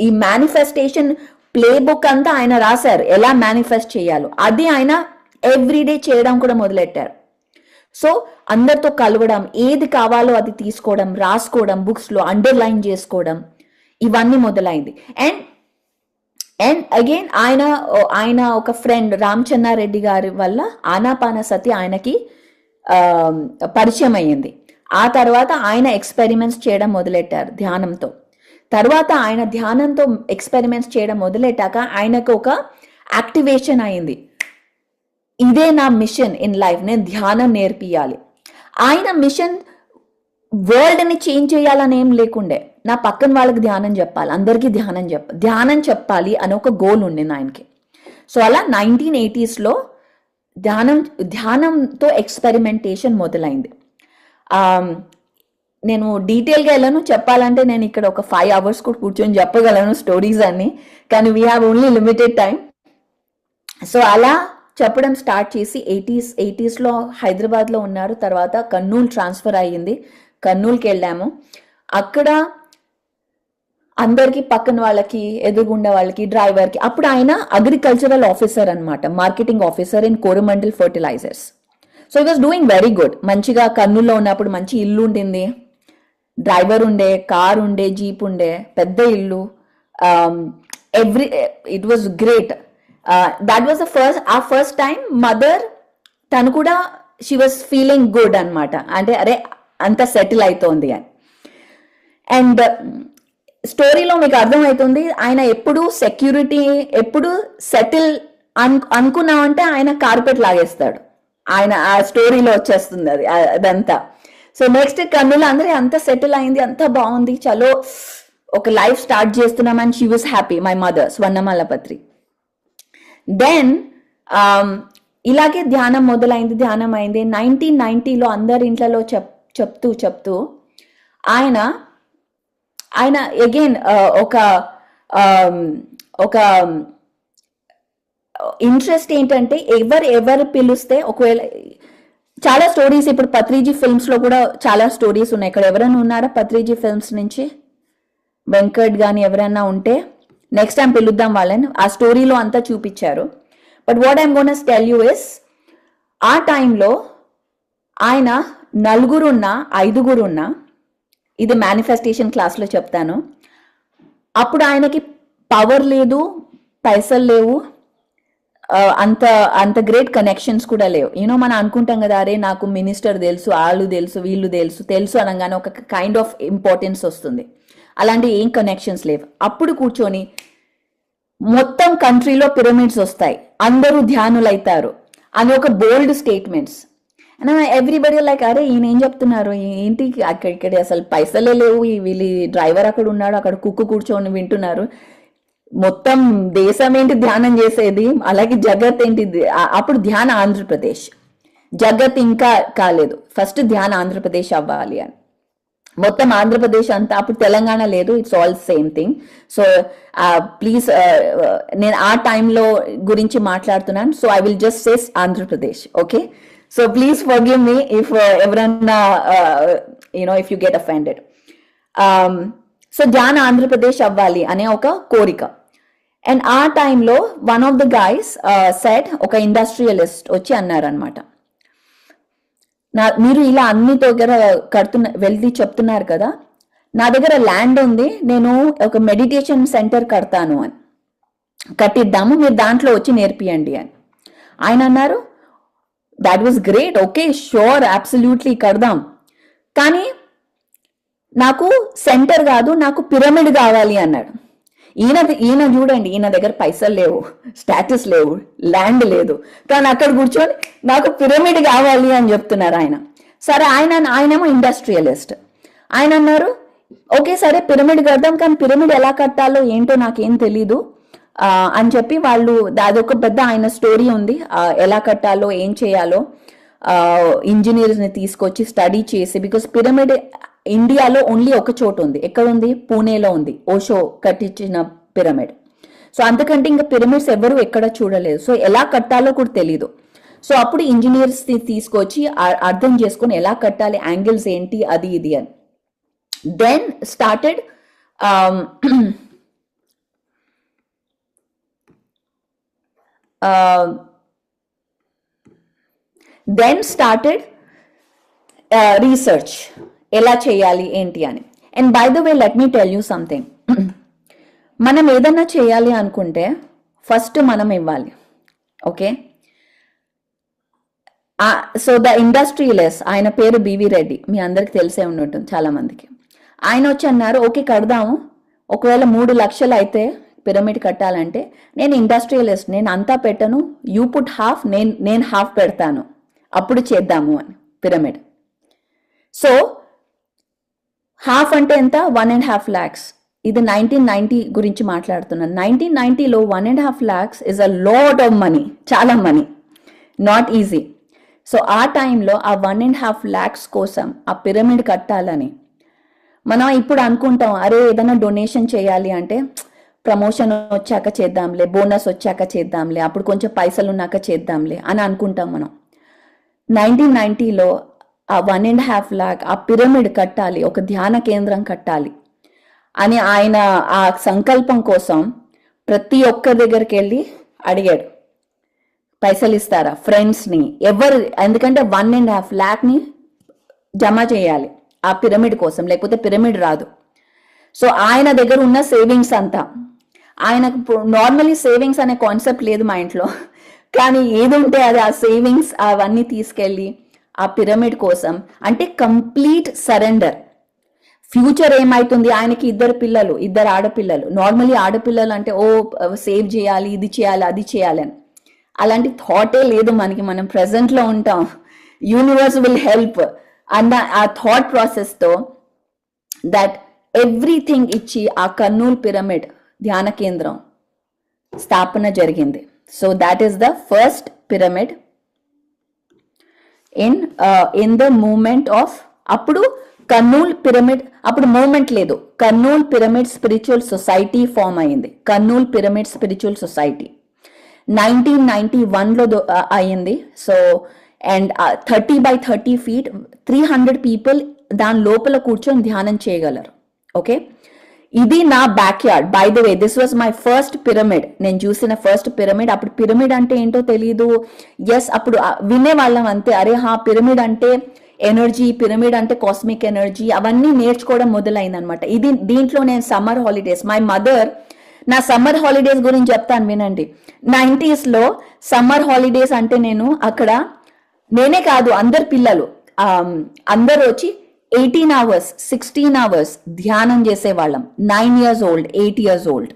ఈ మేనిఫెస్టేషన్ ప్లే బుక్ అంతా ఆయన రాశారు, ఎలా మేనిఫెస్ట్ చేయాలో. అది ఆయన ఎవ్రీడే చేయడం కూడా మొదలెట్టారు. సో అందరితో కలవడం, ఏది కావాలో అది తీసుకోవడం, రాసుకోవడం, బుక్స్ లో అండర్లైన్ చేసుకోవడం, ఇవన్నీ మొదలైంది. అండ్ అగైన్ ఆయన ఒక ఫ్రెండ్ రామచంద్రారెడ్డి గారి వల్ల ఆనాపానసతి ఆయనకి పరిచయం అయ్యింది. ఆ తర్వాత ఆయన ఎక్స్పెరిమెంట్స్ చేయడం మొదలెట్టారు ధ్యానంతో. తర్వాత ఆయన ధ్యానంతో ఎక్స్పెరిమెంట్స్ చేయడం మొదలెట్టాక ఆయనకు ఒక యాక్టివేషన్ అయింది, ఇదే నా మిషన్ ఇన్ లైఫ్, నేను ధ్యానం నేర్పియాలి. ఆయన మిషన్ వరల్డ్ని చేంజ్ చేయాలని ఏం లేకుండే, నా పక్కన వాళ్ళకి ధ్యానం చెప్పాలి, అందరికీ ధ్యానం చెప్పాలి అని ఒక గోల్ ఉండింది ఆయనకి. సో అలా 1980s ధ్యానంతో ఎక్స్పెరిమెంటేషన్ మొదలైంది. నేను డీటెయిల్గా వెళ్ళను, చెప్పాలంటే నేను ఇక్కడ ఒక 5 hours కూడా కూర్చొని చెప్పగలను స్టోరీస్ అన్ని, కానీ we have only limited time. So అలా చెప్పడం స్టార్ట్ చేసి 80s హైదరాబాద్లో ఉన్నారు. తర్వాత కర్నూలు ట్రాన్స్ఫర్ అయ్యింది, కర్నూలుకి వెళ్ళాము. అక్కడ అందరికి, పక్కన వాళ్ళకి, ఎదురుగుండా వాళ్ళకి, డ్రైవర్కి, అప్పుడు ఆయన అగ్రికల్చరల్ ఆఫీసర్ అనమాట, marketing officer in Coromandel fertilisers. So it was doing very good. మంచిగా కర్నూలులో ఉన్నప్పుడు మంచి ఇల్లు ఉండింది, డ్రైవర్ ఉండే, కార్ ఉండే, జీప్ ఉండే, పెద్ద ఇల్లు, it was great. That was ఆ ఫస్ట్ టైం మదర్ తను కూడా షీ వాజ్ ఫీలింగ్ గుడ్ అనమాట, అంటే అరే అంత సెటిల్ అవుతోంది అని. అండ్ స్టోరీలో మీకు అర్థమవుతుంది, ఆయన ఎప్పుడు సెక్యూరిటీ, ఎప్పుడు సెటిల్ అనుకున్నామంటే ఆయన కార్పెట్ లాగేస్తాడు, ఆయన ఆ స్టోరీలో వచ్చేస్తుంది అదంతా. సో నెక్స్ట్ కర్నూలు అందరూ అంత సెటిల్ అయింది, అంత బాగుంది, చలో ఒక లైఫ్ స్టార్ట్ చేస్తున్నామని she was happy, my mother Swarnamalapatri. Then ఇలాగే ధ్యానం మొదలైంది, ధ్యానం అయింది. 1990లో అందరి ఇంట్లో చెప్తూ ఆయన అగైన్ ఒక ఇంట్రెస్ట్ ఏంటంటే, ఎవరు పిలిస్తే, ఒకవేళ చాలా స్టోరీస్ ఇప్పుడు పత్రిజీ ఫిల్మ్స్ లో కూడా చాలా స్టోరీస్ ఉన్నాయి. ఇక్కడ ఎవరైనా ఉన్నారా పత్రిజీ ఫిల్మ్స్ నుంచి? వెంకట్ కానీ ఎవరైనా ఉంటే నెక్స్ట్ టైం పిలుద్దాం వాళ్ళని, ఆ స్టోరీలో అంతా చూపించారు. But what I'm gonna tell you is, ఆ టైంలో ఆయన 4 5 ఇది మేనిఫెస్టేషన్ క్లాస్లో చెప్తాను. అప్పుడు ఆయనకి పవర్ లేదు, పైసలు లేవు, అంత గ్రేట్ కనెక్షన్స్ కూడా లేవు. యూనో మనం అనుకుంటాం కదా, అరే నాకు మినిస్టర్ తెలుసు, వాళ్ళు తెలుసు, వీళ్ళు తెలుసు అనగానే ఒక కైండ్ ఆఫ్ ఇంపార్టెన్స్ వస్తుంది. అలాంటి ఏం కనెక్షన్స్ లేవు. అప్పుడు కూర్చొని మొత్తం కంట్రీలో పిరమిడ్స్ వస్తాయి, అందరూ ధ్యానులు అవుతారు అని ఒక బోల్డ్ స్టేట్మెంట్స్. అండ్ ఎవ్రీబడి లైక్, అరే ఈయన ఏం చెప్తున్నారు, ఏంటి ఇక్కడ అసలు పైసలే లేవు, వీళ్ళు డ్రైవర్ అక్కడ ఉన్నాడు, అక్కడ కుక్కు కూర్చొని వింటున్నారు, మొత్తం దేశం ఏంటి ధ్యానం చేసేది, అలాగే జగత్ ఏంటి. అప్పుడు ధ్యాన ఆంధ్రప్రదేశ్, జగత్ ఇంకా కాలేదు, ఫస్ట్ ధ్యాన ఆంధ్రప్రదేశ్ అవ్వాలి అని. మొత్తం ఆంధ్రప్రదేశ్ అంతా, అప్పుడు తెలంగాణ లేదు, it's all same thing. So please, నేను ఆ టైంలో గురించి మాట్లాడుతున్నాను, so I will just says Andhra Pradesh, okay? So please forgive me if ఎవరన్నా if you get offended. So ధ్యాన ఆంధ్రప్రదేశ్ అవ్వాలి అనే ఒక కోరిక. అండ్ ఆ టైంలో one of the guys said, ఒక ఇండస్ట్రియలిస్ట్ వచ్చి అన్నారనమాట, మీరు ఇలా అన్ని దగ్గర వెళ్ళి చెప్తున్నారు కదా, నా దగ్గర ల్యాండ్ ఉంది, నేను ఒక మెడిటేషన్ సెంటర్ కడతాను అని, కట్టిద్దాము, మీరు దాంట్లో వచ్చి నేర్పియండి అని. ఆయన అన్నారు, that was great, okay sure absolutely కడదాం, కానీ నాకు సెంటర్ కాదు, నాకు పిరమిడ్ కావాలి అన్నాడు. ఈయన చూడండి, ఈయన దగ్గర పైసలు లేవు, స్టాటస్ లేవు, ల్యాండ్ లేదు, కానీ అక్కడ కూర్చొని నాకు పిరమిడ్ కావాలి అని చెప్తున్నారు ఆయన. సరే, ఆయనేమో ఇండస్ట్రియలిస్ట్. ఆయన అన్నారు, ఓకే సరే పిరమిడ్ కడదాం, కానీ పిరమిడ్ ఎలా కట్టాలో ఏంటో నాకేం తెలీదు అని చెప్పి వాళ్ళు, అదొక పెద్ద ఆయన స్టోరీ ఉంది, ఎలా కట్టాలో ఏం చేయాలో ఇంజనీర్స్ని తీసుకొచ్చి స్టడీ చేసి, బికాస్ పిరమిడ్ ఇండియాలో ఓన్లీ ఒక చోటు ఉంది. ఎక్కడ ఉంది? పూణేలో ఉంది, ఓషో కట్టించిన పిరమిడ్. సో అంతకంటే ఇంకా పిరమిడ్స్ ఎవరు ఎక్కడ చూడలేదు. సో ఎలా కట్టాలో కూడా తెలీదు. సో అప్పుడు ఇంజనీర్స్ తీసుకొచ్చి అర్థం చేసుకొని ఎలా కట్టాలి, యాంగిల్స్ ఏంటి, అది ఇది అని. దెన్ స్టార్టెడ్ రీసెర్చ్ ఎలా చేయాలి ఏంటి అని. And by the way let me tell you something. మనం ఏదన్నా చేయాలి అనుకుంటే ఫస్ట్ మనం ఇవ్వాలి. ఓకే, సో ద ఇండస్ట్రియలిస్ట్, ఆయన పేరు బివి రెడ్డి, మీ అందరికి తెలిసే ఉంటుంది చాలా మందికి. ఆయన వచ్చి అన్నారు, ఓకే కడదాము, ఒకవేళ 3 లక్షలు అయితే పిరమిడ్ కట్టాలంటే, నేను ఇండస్ట్రియలిస్ట్, నేను అంతా పెట్టను, యూ పుట్ హాఫ్, నేను హాఫ్ పెడతాను, అప్పుడు చేద్దాము అని పిరమిడ్. సో హాఫ్ అంటే ఎంత? 1.5 lakhs. ఇది 1990 గురించి మాట్లాడుతున్నాను. 1990లో 1.5 lakhs is a lot of money, చాలా మనీ, నాట్ ఈజీ. సో ఆ టైంలో ఆ 1.5 lakhs కోసం ఆ పిరమిడ్ కట్టాలని మనం ఇప్పుడు అనుకుంటాం, అరే ఏదైనా డొనేషన్ చేయాలి అంటే ప్రమోషన్ వచ్చాక చేద్దాంలే, బోనస్ వచ్చాక చేద్దాంలే, అప్పుడు కొంచెం పైసలు ఉన్నాక చేద్దాంలే అని అనుకుంటాం మనం. 1990లో ఆ 1.5 lakh ఆ పిరమిడ్ కట్టాలి, ఒక ధ్యాన కేంద్రం కట్టాలి అని ఆయన ఆ సంకల్పం కోసం ప్రతి ఒక్కరి దగ్గరికి వెళ్ళి అడిగాడు, పైసలు ఇస్తారా ఫ్రెండ్స్ని, ఎవరు, ఎందుకంటే 1.5 lakh జమ చేయాలి ఆ పిరమిడ్ కోసం, లేకపోతే పిరమిడ్ రాదు. సో ఆయన దగ్గర ఉన్న సేవింగ్స్ అంతా, ఆయనకు నార్మలీ సేవింగ్స్ అనే కాన్సెప్ట్ లేదు మా ఇంట్లో, కానీ ఏది ఉంటే అది ఆ సేవింగ్స్ అవన్నీ తీసుకెళ్ళి ఆ పిరమిడ్ కోసం, అంటే కంప్లీట్ సరెండర్. ఫ్యూచర్ ఏమైతుంది, ఆయనకి 2 పిల్లలు, 2 ఆడపిల్లలు. నార్మలీ ఆడపిల్లలు అంటే ఓ సేవ్ చేయాలి, ఇది చేయాలి, అది చేయాలి అని, అలాంటి థాటే లేదు మనకి. మనం ప్రెసెంట్లో ఉంటాం, యూనివర్స్ విల్ హెల్ప్ అన్న ఆ థాట్ ప్రాసెస్తో దట్ ఎవ్రీథింగ్ ఇచ్చి ఆ కర్నూల్ పిరమిడ్ ధ్యాన కేంద్రం స్థాపన జరిగింది. So that is the first pyramid in the movement of, అప్పుడు కర్నూల్ పిరమిడ్, అప్పుడు మూమెంట్ లేదు, Kurnool pyramid spiritual society form అయింది. కర్నూల్ పిరమిడ్ స్పిరిచువల్ సొసైటీ 1991లో అయింది. So and 30 by 30 feet 300 people దాని లోపల కూర్చొని ధ్యానం చేయగలరు. ఓకే, ఇది నా back yard. By the way this was my first pyramid, నేను చూసిన ఫస్ట్ పిరమిడ్. అప్పుడు పిరమిడ్ అంటే ఏంటో తెలీదు. ఎస్, అప్పుడు వినేవాళ్ళం అంతే, అరే హా పిరమిడ్ అంటే ఎనర్జీ, పిరమిడ్ అంటే కాస్మిక్ ఎనర్జీ, అవన్నీ నేర్చుకోవడం మొదలైంది అనమాట. దీంట్లో నేను సమ్మర్ హాలిడేస్, మై మదర్, నా సమ్మర్ హాలిడేస్ గురించి చెప్తాను వినండి. 90sలో సమ్మర్ హాలిడేస్ అంటే నేను అక్కడ, నేనే కాదు అందరు పిల్లలు అందరూ వచ్చి 18 hours 16 hours ధ్యానం చేసేవాళ్ళం. 9 years old 8 years old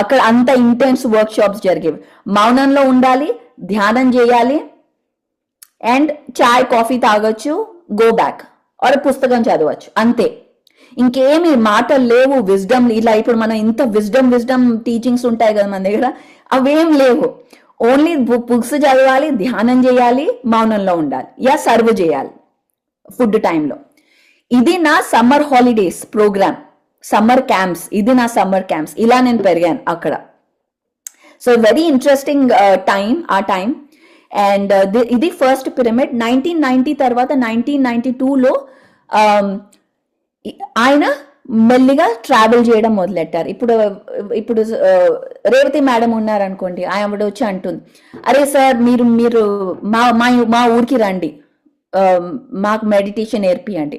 అక్కడ అంత ఇంటెన్స్ వర్క్ షాప్స్ జరిగేవి. మౌనంలో ఉండాలి, ధ్యానం చేయాలి, అండ్ చాయ్ కాఫీ తాగొచ్చు, గో బ్యాక్, ఆర్ పుస్తకం చదవచ్చు, అంతే. ఇంకేమి మాటలు లేవు, విజ్డమ్, ఇలా ఇప్పుడు మనం ఇంత విజ్డమ్ టీచింగ్స్ ఉంటాయి కదా మన దగ్గర, అవేం లేవు. ఓన్లీ బుక్స్ చదవాలి, ధ్యానం చేయాలి, మౌనంలో ఉండాలి, యా సర్వ్ చేయాలి ఫుడ్ టైంలో. ఇది నా summer holidays programme, summer camps, ఇది నా సమ్మర్ క్యాంప్స్. ఇలా నేను పెరిగాను అక్కడ. సో వెరీ ఇంట్రెస్టింగ్ టైం ఆ టైం. అండ్ ఇది ఫస్ట్ పిరమిడ్. 1990 తర్వాత 1992లో ఆయన మెల్లిగా ట్రావెల్ చేయడం మొదలెట్టారు. ఇప్పుడు రేవతి మేడం ఉన్నారనుకోండి, ఆవిడ వచ్చి అంటుంది, అరే సార్ మీరు మా ఊరికి రండి, మాకు మెడిటేషన్ నేర్పియండి.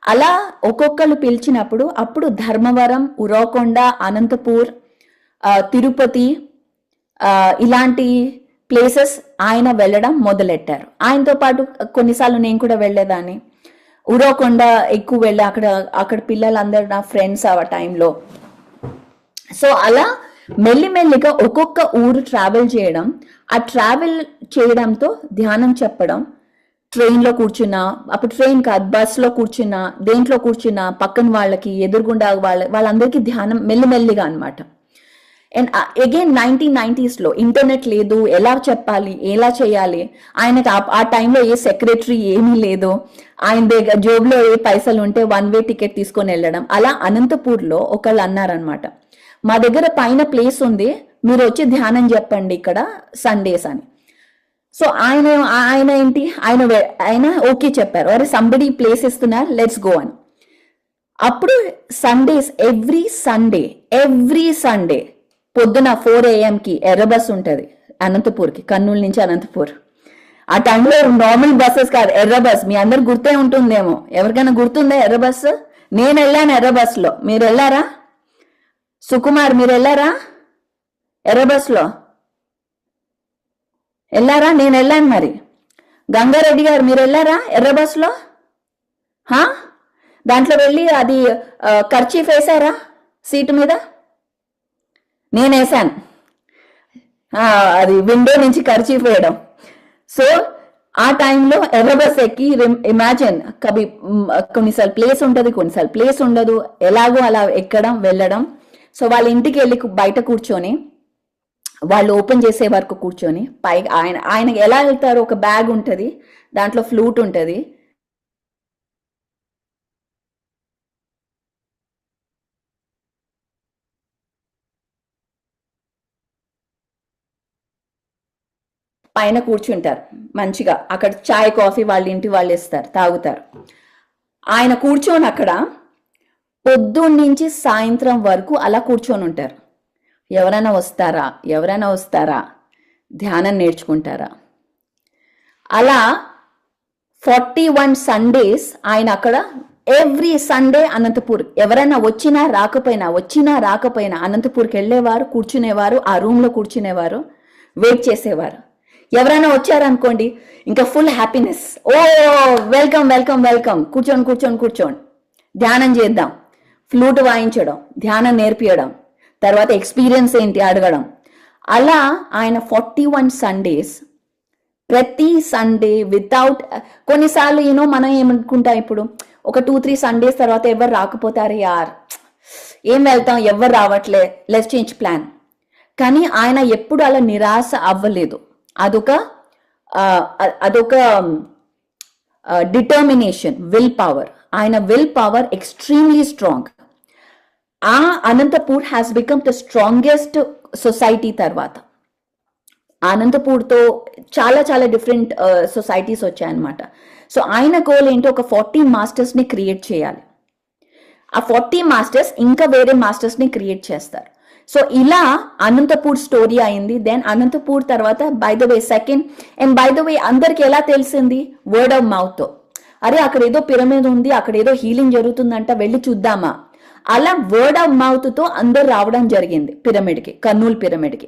అలా ఒక్కొక్కరు పిలిచినప్పుడు అప్పుడు ధర్మవరం, ఉరవకొండ, అనంతపూర్, తిరుపతి ఇలాంటి ప్లేసెస్ ఆయన వెళ్ళడం మొదలెట్టారు. ఆయనతో పాటు కొన్నిసార్లు నేను కూడా వెళ్ళేదాన్ని. ఉరవకొండ ఎక్కువ వెళ్ళి అక్కడ పిల్లలందరూ నా ఫ్రెండ్స్ ఆ టైంలో. సో అలా మెల్లిమెల్లిగా ఒక్కొక్క ఊరు ట్రావెల్ చేయడం, ఆ ట్రావెల్ చేయడంతో ధ్యానం చెప్పడం, ట్రైన్లో కూర్చున్నా, అప్పుడు ట్రైన్ కాదు బస్లో కూర్చున్నా, దేంట్లో కూర్చున్నా పక్కన వాళ్ళకి ఎదురుగుండా వాళ్ళందరికీ ధ్యానం మెల్లిమెల్లిగా అనమాట. అండ్ అగైన్ 1990s లో ఇంటర్నెట్ లేదు, ఎలా చెప్పాలి, ఎలా చేయాలి, ఆయనకు ఆ టైంలో ఏ సెక్రటరీ ఏమీ లేదు, ఆయన దగ్గర జోబులో ఏ పైసలు ఉంటే 1 వే టికెట్ తీసుకొని వెళ్ళడం. అలా అనంతపూర్లో ఒకళ్ళు అన్నారనమాట, మా దగ్గర పైన ప్లేస్ ఉంది, మీరు వచ్చి ధ్యానం చెప్పండి ఇక్కడ సండేస్ అని. సో ఆయన ఏంటి ఆయన ఓకే చెప్పారు, అరే సంబడి ప్లేస్ ఇస్తున్నారు, లెట్స్ గో అని. అప్పుడు సండేస్ ఎవ్రీ సండే పొద్దున 4 AM ఎర్ర బస్ ఉంటుంది అనంతపూర్కి, కర్నూలు నుంచి అనంతపూర్. ఆ టైంలో నార్మల్ బస్సెస్ కాదు, ఎర్ర బస్. మీ అందరు గుర్తే ఉంటుందేమో, ఎవరికైనా గుర్తుందా ఎర్ర బస్సు? నేను వెళ్ళాను ఎర్ర బస్సులో, మీరు వెళ్ళారా? సుకుమార్ మీరు వెళ్ళారా ఎర్ర బస్సులో? వెళ్ళారా? నేను వెళ్ళాను మరి. గంగారెడ్డి గారు మీరు వెళ్ళారా ఎర్ర బస్సులో? దాంట్లో వెళ్ళి అది ఖర్చీఫ్ వేసారా సీటు మీద? నేను వేసాను, అది విండో నుంచి ఖర్చీఫ్ వేయడం. సో ఆ టైంలో ఎర్ర బస్ ఎక్కి ఇమాజిన్ కొన్నిసార్లు ప్లేస్ ఉంటుంది, కొన్నిసార్లు ప్లేస్ ఉండదు, ఎలాగో అలా ఎక్కడం వెళ్ళడం. సో వాళ్ళ ఇంటికి వెళ్ళి బయట కూర్చొని, వాళ్ళు ఓపెన్ చేసే వరకు కూర్చొని, పైగా ఆయన ఎలా వెళ్తారు, ఒక బ్యాగ్ ఉంటుంది, దాంట్లో ఫ్లూట్ ఉంటుంది, పైన కూర్చుంటారు మంచిగా. అక్కడ చాయ్ కాఫీ వాళ్ళ ఇంటి వాళ్ళు ఇస్తారు, తాగుతారు. ఆయన కూర్చొని అక్కడ పొద్దున్న నుంచి సాయంత్రం వరకు అలా కూర్చొని ఉంటారు. ఎవరైనా వస్తారా, ధ్యానం నేర్చుకుంటారా? అలా 41 సండేస్ ఆయన అక్కడ ఎవ్రీ సండే అనంతపూర్. ఎవరైనా వచ్చినా రాకపోయినా అనంతపూర్కి వెళ్ళేవారు, కూర్చునేవారు, ఆ రూమ్లో కూర్చునేవారు, వెయిట్ చేసేవారు. ఎవరైనా వచ్చారనుకోండి, ఇంకా ఫుల్ హ్యాపీనెస్, ఓ వెల్కమ్, కూర్చోండి, ధ్యానం చేద్దాం, ఫ్లూట్ వాయించడం, ధ్యానం నేర్పియడం, తర్వాత ఎక్స్పీరియన్స్ ఏంటి అడగడం. అలా ఆయన 41 సండేస్, ప్రతి సండే వితౌట్, కొన్నిసార్లు మనం ఏమనుకుంటాం, ఇప్పుడు ఒక 2-3 సండేస్ తర్వాత ఎవరు రాకపోతారు, యార్ ఏం వెళ్తాం, ఎవరు రావట్లే, లెట్స్ చేంజ్ ప్లాన్. కానీ ఆయన ఎప్పుడు అలా నిరాశ అవ్వలేదు. అదొక డిటర్మినేషన్, విల్ పవర్. ఆయన విల్ పవర్ ఎక్స్ట్రీమ్లీ స్ట్రాంగ్. ఆ Anantapur has become the strongest society. తర్వాత అనంతపూర్తో చాలా చాలా డిఫరెంట్ సొసైటీస్ వచ్చాయన్నమాట. సో ఆయన గోల్ ఏంటో, ఒక 40 మాస్టర్స్ని క్రియేట్ చేయాలి. ఆ 40 మాస్టర్స్ ఇంకా వేరే మాస్టర్స్ని క్రియేట్ చేస్తారు. సో ఇలా అనంతపూర్ స్టోరీ అయింది. దెన్ అనంతపూర్ తర్వాత బై ద వే అందరికి ఎలా తెలిసింది? Word of mouth. అరే అక్కడ ఏదో పిరమిడ్ ఉంది, అక్కడ ఏదో హీలింగ్ జరుగుతుందంట, వెళ్ళి చూద్దామా? అలా వర్డ్ ఆఫ్ మౌత్తో అందరు రావడం జరిగింది పిరమిడ్కి, కర్నూలు పిరమిడ్కి.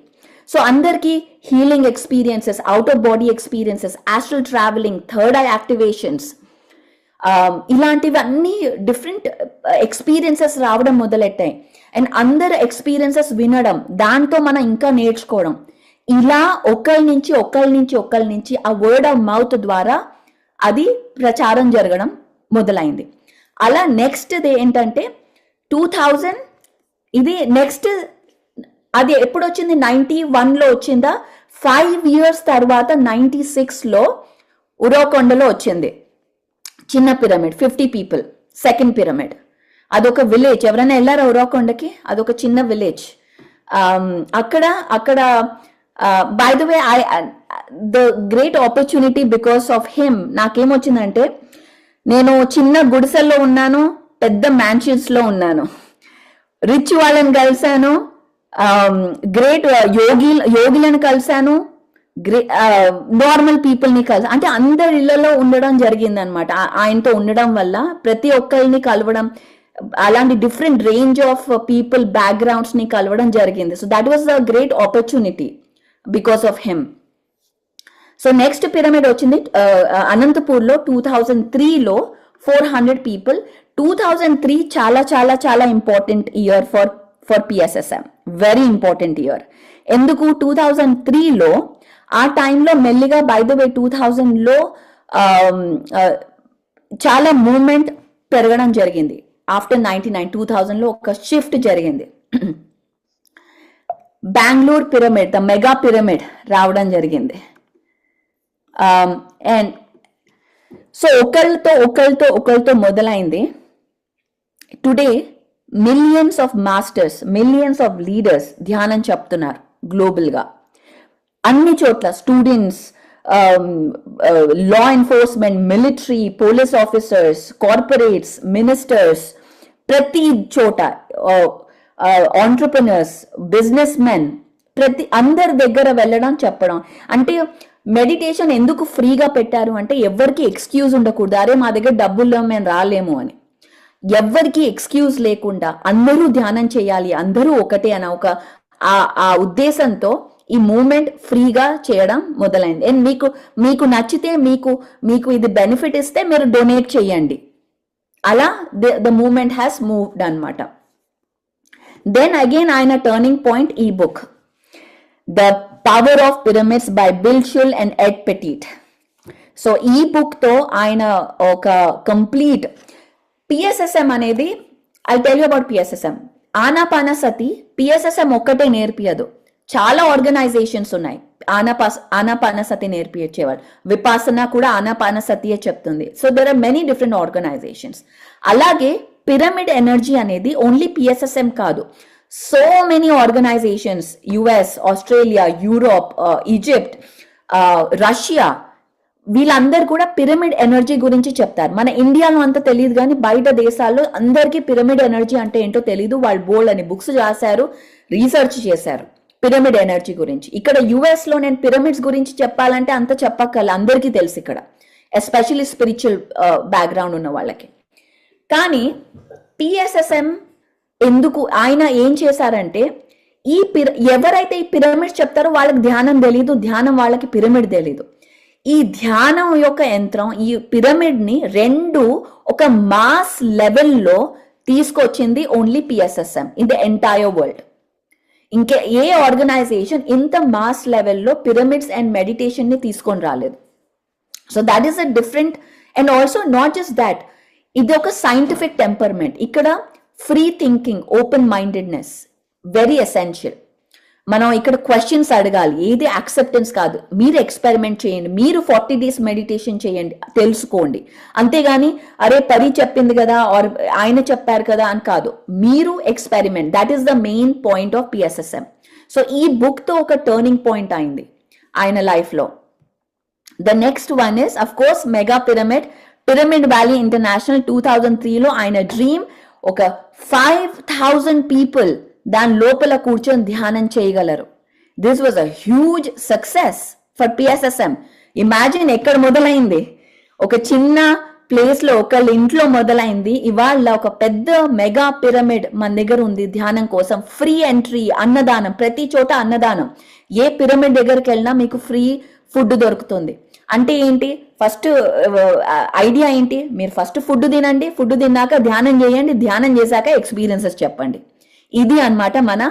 సో అందరికి healing experiences, out of body experiences, astral travelling, third I activations, ఇలాంటివన్నీ డిఫరెంట్ ఎక్స్పీరియన్సెస్ రావడం మొదలెట్టాయి. అండ్ అందరు ఎక్స్పీరియన్సెస్ వినడం, దాంతో మనం ఇంకా నేర్చుకోవడం, ఇలా ఒకళ్ళ నుంచి ఆ వర్డ్ ఆఫ్ మౌత్ ద్వారా అది ప్రచారం జరగడం మొదలైంది. అలా నెక్స్ట్ డే ఏంటంటే 2000, ఇది నెక్స్ట్, అది ఎప్పుడు వచ్చింది? 91లో వచ్చిందా? 5 years తర్వాత 96లో ఉరవకొండలో వచ్చింది చిన్న పిరమిడ్, 50 people, సెకండ్ పిరమిడ్. అదొక విలేజ్. ఎవరైనా వెళ్ళారా ఉరవకొండకి? అదొక చిన్న విలేజ్. అక్కడ by the way the great opportunity because of him నాకేమొచ్చిందంటే, నేను చిన్న గుడిసెల్లో ఉన్నాను, పెద్ద మ్యాన్షన్స్ లో ఉన్నాను, రిచ్ వాళ్ళని కలిశాను, గ్రేట్ యోగులను కలిశాను, నార్మల్ పీపుల్ ని కలిసి, అంటే అందరి ఇళ్లలో ఉండడం జరిగింది అనమాట. ఆయనతో ఉండడం వల్ల ప్రతి ఒక్కరిని కలవడం, అలాంటి different range of people backgrounds ని కలవడం జరిగింది. So that was a great opportunity because of him. So next pyramid వచ్చింది అనంతపూర్లో 2003లో 400 people. 2003 చాలా చాలా చాలా important year for PSSM, very important year. ఎందుకు? 2003లో ఆ టైంలో మెల్లిగా, బై ద వే 2000లో చాలా మూవ్మెంట్ పెరగడం జరిగింది. ఆఫ్టర్ 99, 2000లో ఒక షిఫ్ట్ జరిగింది. Bengaluru pyramid, the mega pyramid రావడం జరిగింది. అండ్ సో ఒకళ్ళతో మొదలైంది. Today millions of masters, millions of leaders ధ్యానం చెప్తున్నారు గ్లోబల్గా. అన్ని చోట్ల students, law enforcement, military, police officers, corporates, ministers, ప్రతి చోట ఆంటర్ప్రినర్స్, బిజినెస్ మెన్, అందరి దగ్గర వెళ్ళడం చెప్పడం. అంటే మెడిటేషన్ ఎందుకు ఫ్రీగా పెట్టారు అంటే ఎవరికి ఎక్స్క్యూజ్ ఉండకూడదు, అరే మా దగ్గర డబ్బుల్లో మేము రాలేము అని. ఎవ్వరికి ఎక్స్క్యూజ్ లేకుండా అందరూ ధ్యానం చేయాలి, అందరూ ఒకటే అని ఒక ఆ ఉద్దేశంతో ఈ మూమెంట్ ఫ్రీగా చేయడం మొదలైంది. అండ్ మీకు నచ్చితే, మీకు ఇది బెనిఫిట్ ఇస్తే మీరు డొనేట్ చేయండి. అలా ద మూమెంట్ హ్యాస్ మూవ్డ్ అనమాట. దెన్ అగైన్ ఆయన టర్నింగ్ పాయింట్ ఈ book, the power of pyramids by bill shall and ed Pettit. So ఈ బుక్ తో ఆయన ఒక కంప్లీట్ పిఎస్ఎస్ఎం అనేది, I tell you about PSSM. Anapanasati PSSM ఒక్కటే నేర్పియదు, చాలా ఆర్గనైజేషన్స్ ఉన్నాయి ఆనాపానసతి నేర్పించేవాడు. విపాసన కూడా ఆనాపానసతియే చెప్తుంది. So there are many different organisations. అలాగే పిరమిడ్ ఎనర్జీ అనేది ఓన్లీ పిఎస్ఎస్ఎం కాదు, so many organisations, US, Australia, Europe, Egypt, Russia, వీళ్ళందరూ కూడా పిరమిడ్ ఎనర్జీ గురించి చెప్తారు. మన ఇండియాలో అంత తెలియదు, కానీ బయట దేశాల్లో అందరికీ పిరమిడ్ ఎనర్జీ అంటే ఏంటో తెలియదు. వాళ్ళు బోల్డ్ అని బుక్స్ రాశారు, రీసెర్చ్ చేశారు పిరమిడ్ ఎనర్జీ గురించి. ఇక్కడ యుఎస్ లో నేను పిరమిడ్స్ గురించి చెప్పాలంటే అంత చెప్పక్కర్ల, అందరికీ తెలుసు ఇక్కడ, ఎస్పెషల్లీ స్పిరిచువల్ బ్యాక్గ్రౌండ్ ఉన్న వాళ్ళకి. కానీ పిఎస్ఎస్ఎం ఎందుకు ఆయన ఏం చేశారంటే, ఎవరైతే ఈ పిరమిడ్ చెప్తారో వాళ్ళకి ధ్యానం తెలీదు, ధ్యానం వాళ్ళకి పిరమిడ్ తెలీదు. ఈ ధ్యానం యొక్క యంత్రం ఈ పిరమిడ్ ని రెండు ఒక మాస్ లెవెల్లో తీసుకొచ్చింది only PSSM in the entire world. ఇంకే ఏ ఆర్గనైజేషన్ ఇంత మాస్ లెవెల్లో పిరమిడ్స్ అండ్ మెడిటేషన్ ని తీసుకొని రాలేదు. So that is a different. And also not just that, ఇది ఒక సైంటిఫిక్ టెంపర్మెంట్. ఇక్కడ free thinking, open mindedness very essential. మనం ఇక్కడ క్వశ్చన్స్ అడగాలి, ఏది యాక్సెప్టెన్స్ కాదు. మీరు ఎక్స్పెరిమెంట్ చేయండి, మీరు 40 days మెడిటేషన్ చేయండి, తెలుసుకోండి. అంతేగాని అరే పరి చెప్పింది కదా ఆర్ ఆయన చెప్పారు కదా అని కాదు, మీరు experiment. That is the main point of PSSM. So ఈ బుక్ తో ఒక టర్నింగ్ పాయింట్ అయింది ఆయన లైఫ్ లో. The next one is of course mega pyramid, pyramid valley international 2003లో ఆయన డ్రీమ్. ఒక 5,000 పీపుల్ దాని లోపల కూర్చొని ధ్యానం చేయగలరు. This was a huge success for PSSM. Imagine ఎక్కడ మొదలైంది, ఒక చిన్న ప్లేస్ లో ఒకళ్ళ ఇంట్లో మొదలైంది. ఇవాళ ఒక పెద్ద మెగా పిరమిడ్ మన దగ్గర ఉంది ధ్యానం కోసం. ఫ్రీ ఎంట్రీ, అన్నదానం, ప్రతి చోట అన్నదానం. ఏ పిరమిడ్ దగ్గరికి వెళ్ళినా మీకు ఫ్రీ ఫుడ్ దొరుకుతుంది. అంటే ఏంటి, ఫస్ట్ ఐడియా ఏంటి, మీరు ఫస్ట్ ఫుడ్ తినండి, ఫుడ్ తిన్నాక ధ్యానం చేయండి, ధ్యానం చేశాక ఎక్స్పీరియన్సెస్ చెప్పండి. ఇది అన్నమాట మన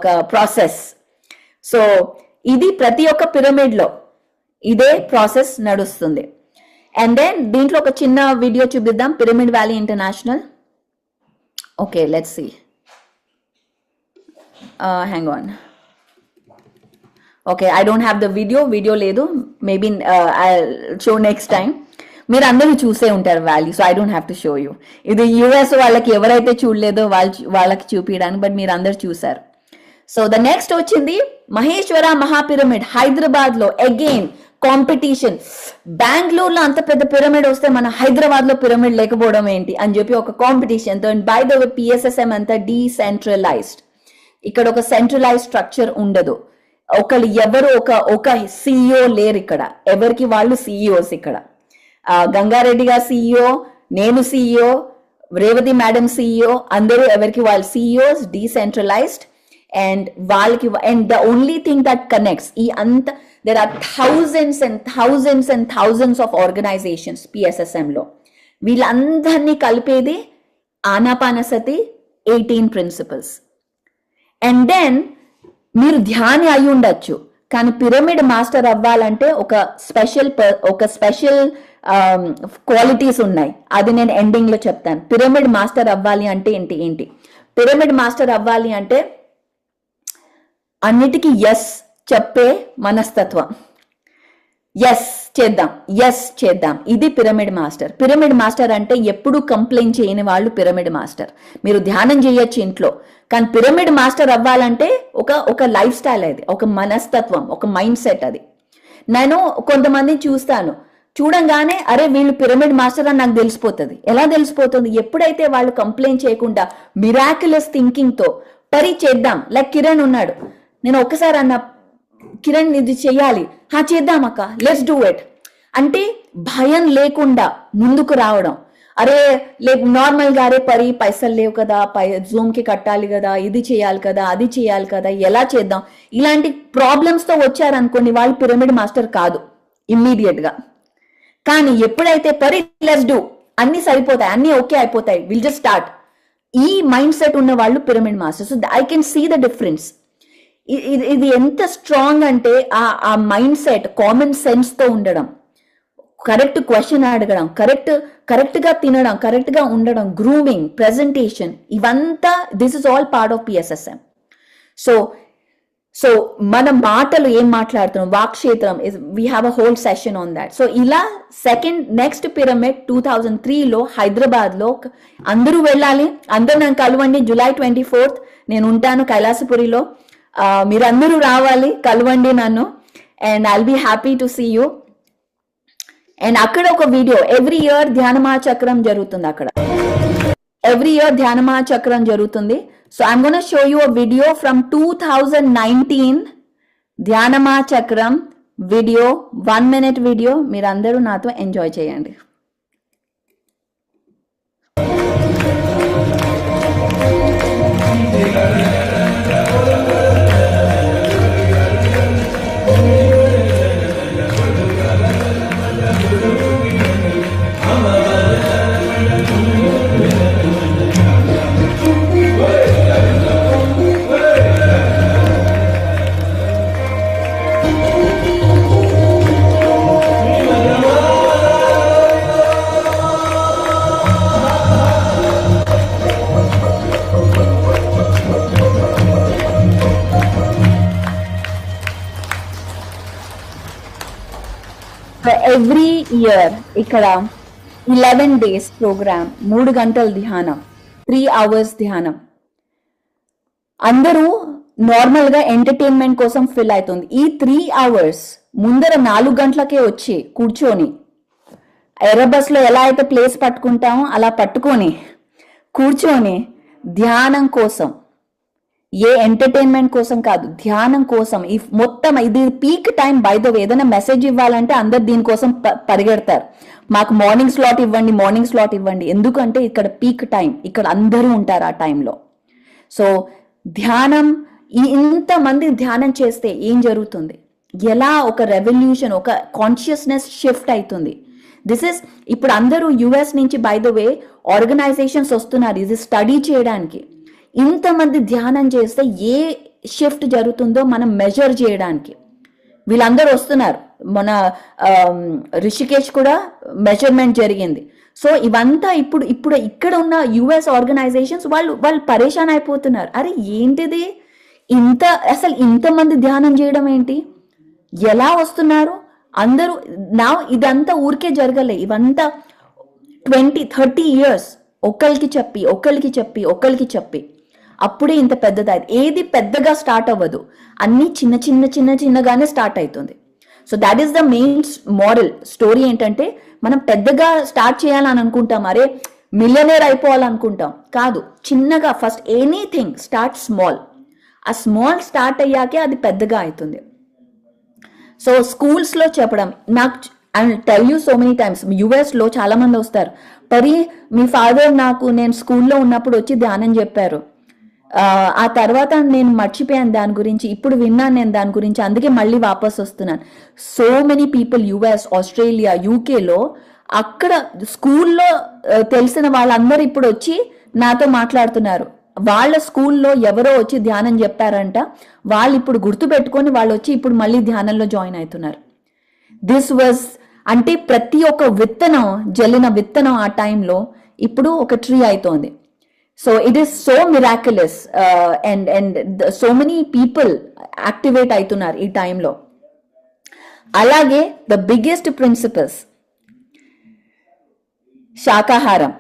ఒక ప్రాసెస్. సో ఇది ప్రతి ఒక్క పిరమిడ్ లో ఇదే ప్రాసెస్ నడుస్తుంది. అండ్ దెన్ దీంట్లో ఒక చిన్న వీడియో చూపిద్దాం, pyramid valley international. Okay, let's see. Hang on. Okay, I don't have the video లేదు, maybe I show next time. మీరు అందరూ చూసే ఉంటారు value, so I don't have to show you. ఇది యుఎస్ వాళ్ళకి ఎవరైతే చూడలేదో వాళ్ళకి చూపించడానికి, బట్ మీరు అందరు చూసారు. సో ద నెక్స్ట్ వచ్చింది మహేశ్వర మహాపిరమిడ్ హైదరాబాద్ లో. Again competition. బెంగళూరులో అంత పెద్ద పిరమిడ్ వస్తే మన హైదరాబాద్ లో పిరమిడ్ లేకపోవడం ఏంటి అని చెప్పి ఒక కాంపిటీషన్ తో. బై ద వే పిఎస్ఎస్ఎం అంతా డీసెంట్రలైజ్డ్. ఇక్కడ ఒక సెంట్రలైజ్డ్ స్ట్రక్చర్ ఉండదు. ఒకళ్ళు ఎవరు ఒక సిఇఓ లేరు ఇక్కడ, ఎవరికి వాళ్ళు సిఇఓస్. ఇక్కడ గంగారెడ్డి గారు సిఇఓ, నేను సిఇఓ, రేవతి మేడం సిఇఓ, అందరూ ఎవరికి వాళ్ళు సిఇఓస్, డీసెంట్రలైజ్డ్. అండ్ వాళ్ళకి and the only thing that connects ఈ అంత, there are thousands and thousands and thousands of organisations PSSM లో. వీళ్ళందరినీ కలిపేది ఆనాపానసతి 18 ప్రిన్సిపల్స్. అండ్ దెన్ మీరు ధ్యాని అయి ఉండొచ్చు, కానీ పిరమిడ్ మాస్టర్ అవ్వాలంటే ఒక స్పెషల్ క్వాలిటీస్ ఉన్నాయి. అది నేను ఎండింగ్ లో చెప్తాను. పిరమిడ్ మాస్టర్ అవ్వాలి అంటే ఏంటి పిరమిడ్ మాస్టర్ అవ్వాలి అంటే అన్నిటికీ ఎస్ చెప్పే మనస్తత్వం. ఎస్ చేద్దాం, ఇది పిరమిడ్ మాస్టర్. పిరమిడ్ మాస్టర్ అంటే ఎప్పుడు కంప్లైంట్ చేయని వాళ్ళు పిరమిడ్ మాస్టర్. మీరు ధ్యానం చేయొచ్చు ఇంట్లో, కానీ పిరమిడ్ మాస్టర్ అవ్వాలంటే ఒక లైఫ్ స్టైల్, అది ఒక మనస్తత్వం, ఒక మైండ్ సెట్. అది నేను కొంతమందిని చూడంగానే అరే వీళ్ళు పిరమిడ్ మాస్టర్ అని నాకు తెలిసిపోతుంది. ఎలా తెలిసిపోతుంది? ఎప్పుడైతే వాళ్ళు కంప్లైంట్ చేయకుండా మిరాక్యులస్ థింకింగ్ తో చేద్దాం. లైక్ కిరణ్ ఉన్నాడు, నేను ఒక్కసారి అన్న కిరణ్ ఇది చెయ్యాలి, చేద్దాం అక్క, లెట్స్ డూ ఇట్ అంటే భయం లేకుండా ముందుకు రావడం. అరే నార్మల్ గా అరే పైసలు లేవు కదా, జూమ్ కి కట్టాలి కదా, ఇది చేయాలి కదా, అది చేయాలి కదా, ఎలా చేద్దాం, ఇలాంటి ప్రాబ్లమ్స్ తో వచ్చారనుకోండి, వాళ్ళు పిరమిడ్ మాస్టర్ కాదు ఇమ్మీడియట్ గా. కానీ ఎప్పుడైతే లెట్స్ డూ, అన్ని సరిపోతాయి, అన్ని ఓకే అయిపోతాయి, విల్ జస్ట్ స్టార్ట్, ఈ మైండ్ సెట్ ఉన్న వాళ్ళు pyramid master. So I can see the difference. ఇది ఎంత స్ట్రాంగ్ అంటే ఆ మైండ్ సెట్, కామన్ సెన్స్ తో ఉండడం, కరెక్ట్ క్వశ్చన్ అడగడం, కరెక్ట్ గా తినడం, కరెక్ట్ గా ఉండడం, గ్రూమింగ్, ప్రెజెంటేషన్, ఇవంతా this is all part of PSSM. So మన మాటలు ఏం మాట్లాడుతున్నాం, వాక్క్షేత్రం, we have a whole session on that. So ఇలా నెక్స్ట్ పిరమిడ్ 2003లో హైదరాబాద్ లో అందరూ వెళ్ళాలి, అందరూ నన్ను కలవండి. July 24th నేను ఉంటాను కైలాసపురిలో, మీరందరూ రావాలి, కలవండి నన్ను, and I'll be happy to see you. And అక్కడ ఒక వీడియో, ఎవ్రీ ఇయర్ ధ్యానమహాచక్రం జరుగుతుంది అక్కడ, ఎవ్రీ ఇయర్ ధ్యానమహాచక్రం జరుగుతుంది. So I'm gonna show you a video from 2019 ధ్యానమహాచక్రం వీడియో, 1 minute వీడియో. మీరందరూ నాతో ఎంజాయ్ చేయండి. ఎవ్రీ ఇయర్ ఇక్కడ 11 days ప్రోగ్రామ్, 3 గంటల ధ్యానం, 3 hours ధ్యానం. అందరూ నార్మల్ గా ఎంటర్టైన్మెంట్ కోసం ఫిల్ అవుతుంది. ఈ 3 hours ముందర 4 గంటలకే వచ్చి కూర్చొని, ఎర్రబస్ లో ఎలా అయితే ప్లేస్ పట్టుకుంటామో అలా పట్టుకొని కూర్చొని ధ్యానం కోసం, ఏ ఎంటర్టైన్మెంట్ కోసం కాదు, ధ్యానం కోసం. ఈ మొత్తం ఇది peak time. By the way, ఏదైనా మెసేజ్ ఇవ్వాలంటే అందరు దీనికోసం పరిగెడతారు, మాకు మార్నింగ్ స్లాట్ ఇవ్వండి. ఎందుకంటే ఇక్కడ పీక్ టైం, ఇక్కడ అందరూ ఉంటారు ఆ టైంలో. సో ధ్యానం, ఇంతమంది ధ్యానం చేస్తే ఏం జరుగుతుంది, ఎలా ఒక రెవల్యూషన్, ఒక కాన్షియస్నెస్ షిఫ్ట్ అవుతుంది. ఇప్పుడు అందరూ US నుంచి బై ద వే ఆర్గనైజేషన్స్ వస్తున్నారు ఇది స్టడీ చేయడానికి. ఇంతమంది ధ్యానం చేస్తే ఏ షిఫ్ట్ జరుగుతుందో మనం మెజర్ చేయడానికి వీళ్ళందరూ వస్తున్నారు. మన రిషికేష్ కూడా మెజర్మెంట్ జరిగింది. సో ఇవంతా ఇప్పుడు ఇక్కడ ఉన్న US ఆర్గనైజేషన్స్ వాళ్ళు పరేషాన్ అయిపోతున్నారు. అరే ఏంటిది, అసలు ఇంతమంది ధ్యానం చేయడం ఏంటి, ఎలా వస్తున్నారు అందరూ. ఇదంతా ఊరికే జరగలే, ఇవంతా 20-30 years ఒకరికి చెప్పి అప్పుడే ఇంత పెద్దదైంది. ఏది పెద్దగా స్టార్ట్ అవ్వదు, అన్ని చిన్నగానే స్టార్ట్ అవుతుంది. So that is the main moral story. ఏంటంటే మనం పెద్దగా స్టార్ట్ చేయాలని అనుకుంటాం, అరే మిలియనర్ అయిపోవాలనుకుంటాం. కాదు, చిన్నగా ఫస్ట్ ఎనీథింగ్ స్టార్ట్ స్మాల్. ఆ స్మాల్ స్టార్ట్ అయ్యాకే అది పెద్దగా అవుతుంది. సో స్కూల్స్ లో చెప్పడం, నాకు I tell you so many times, US లో చాలా మంది వస్తారు, మీ ఫాదర్ నేను స్కూల్లో ఉన్నప్పుడు వచ్చి ధ్యానం చెప్పారు, ఆ తర్వాత నేను మర్చిపోయాను దాని గురించి, ఇప్పుడు విన్నాను నేను దాని గురించి, అందుకే మళ్ళీ వాపస్ వస్తున్నాను. So many people US, Australia, UK లో అక్కడ స్కూల్లో తెలిసిన వాళ్ళందరూ ఇప్పుడు వచ్చి నాతో మాట్లాడుతున్నారు. వాళ్ళ స్కూల్లో ఎవరో వచ్చి ధ్యానం చెప్పారంట, వాళ్ళు ఇప్పుడు గుర్తు పెట్టుకొని వాళ్ళు వచ్చి ఇప్పుడు మళ్ళీ ధ్యానంలో జాయిన్ అవుతున్నారు. అంటే ప్రతి ఒక్క విత్తనం, జల్లిన విత్తనం ఆ టైంలో ఇప్పుడు ఒక ట్రీ అవుతోంది. So it is so miraculous, and so many people activate అవుతున్నారు ఈ టైంలో. అలాగే ద బిగ్గెస్ట్ ప్రిన్సిపల్స్ శాకాహారం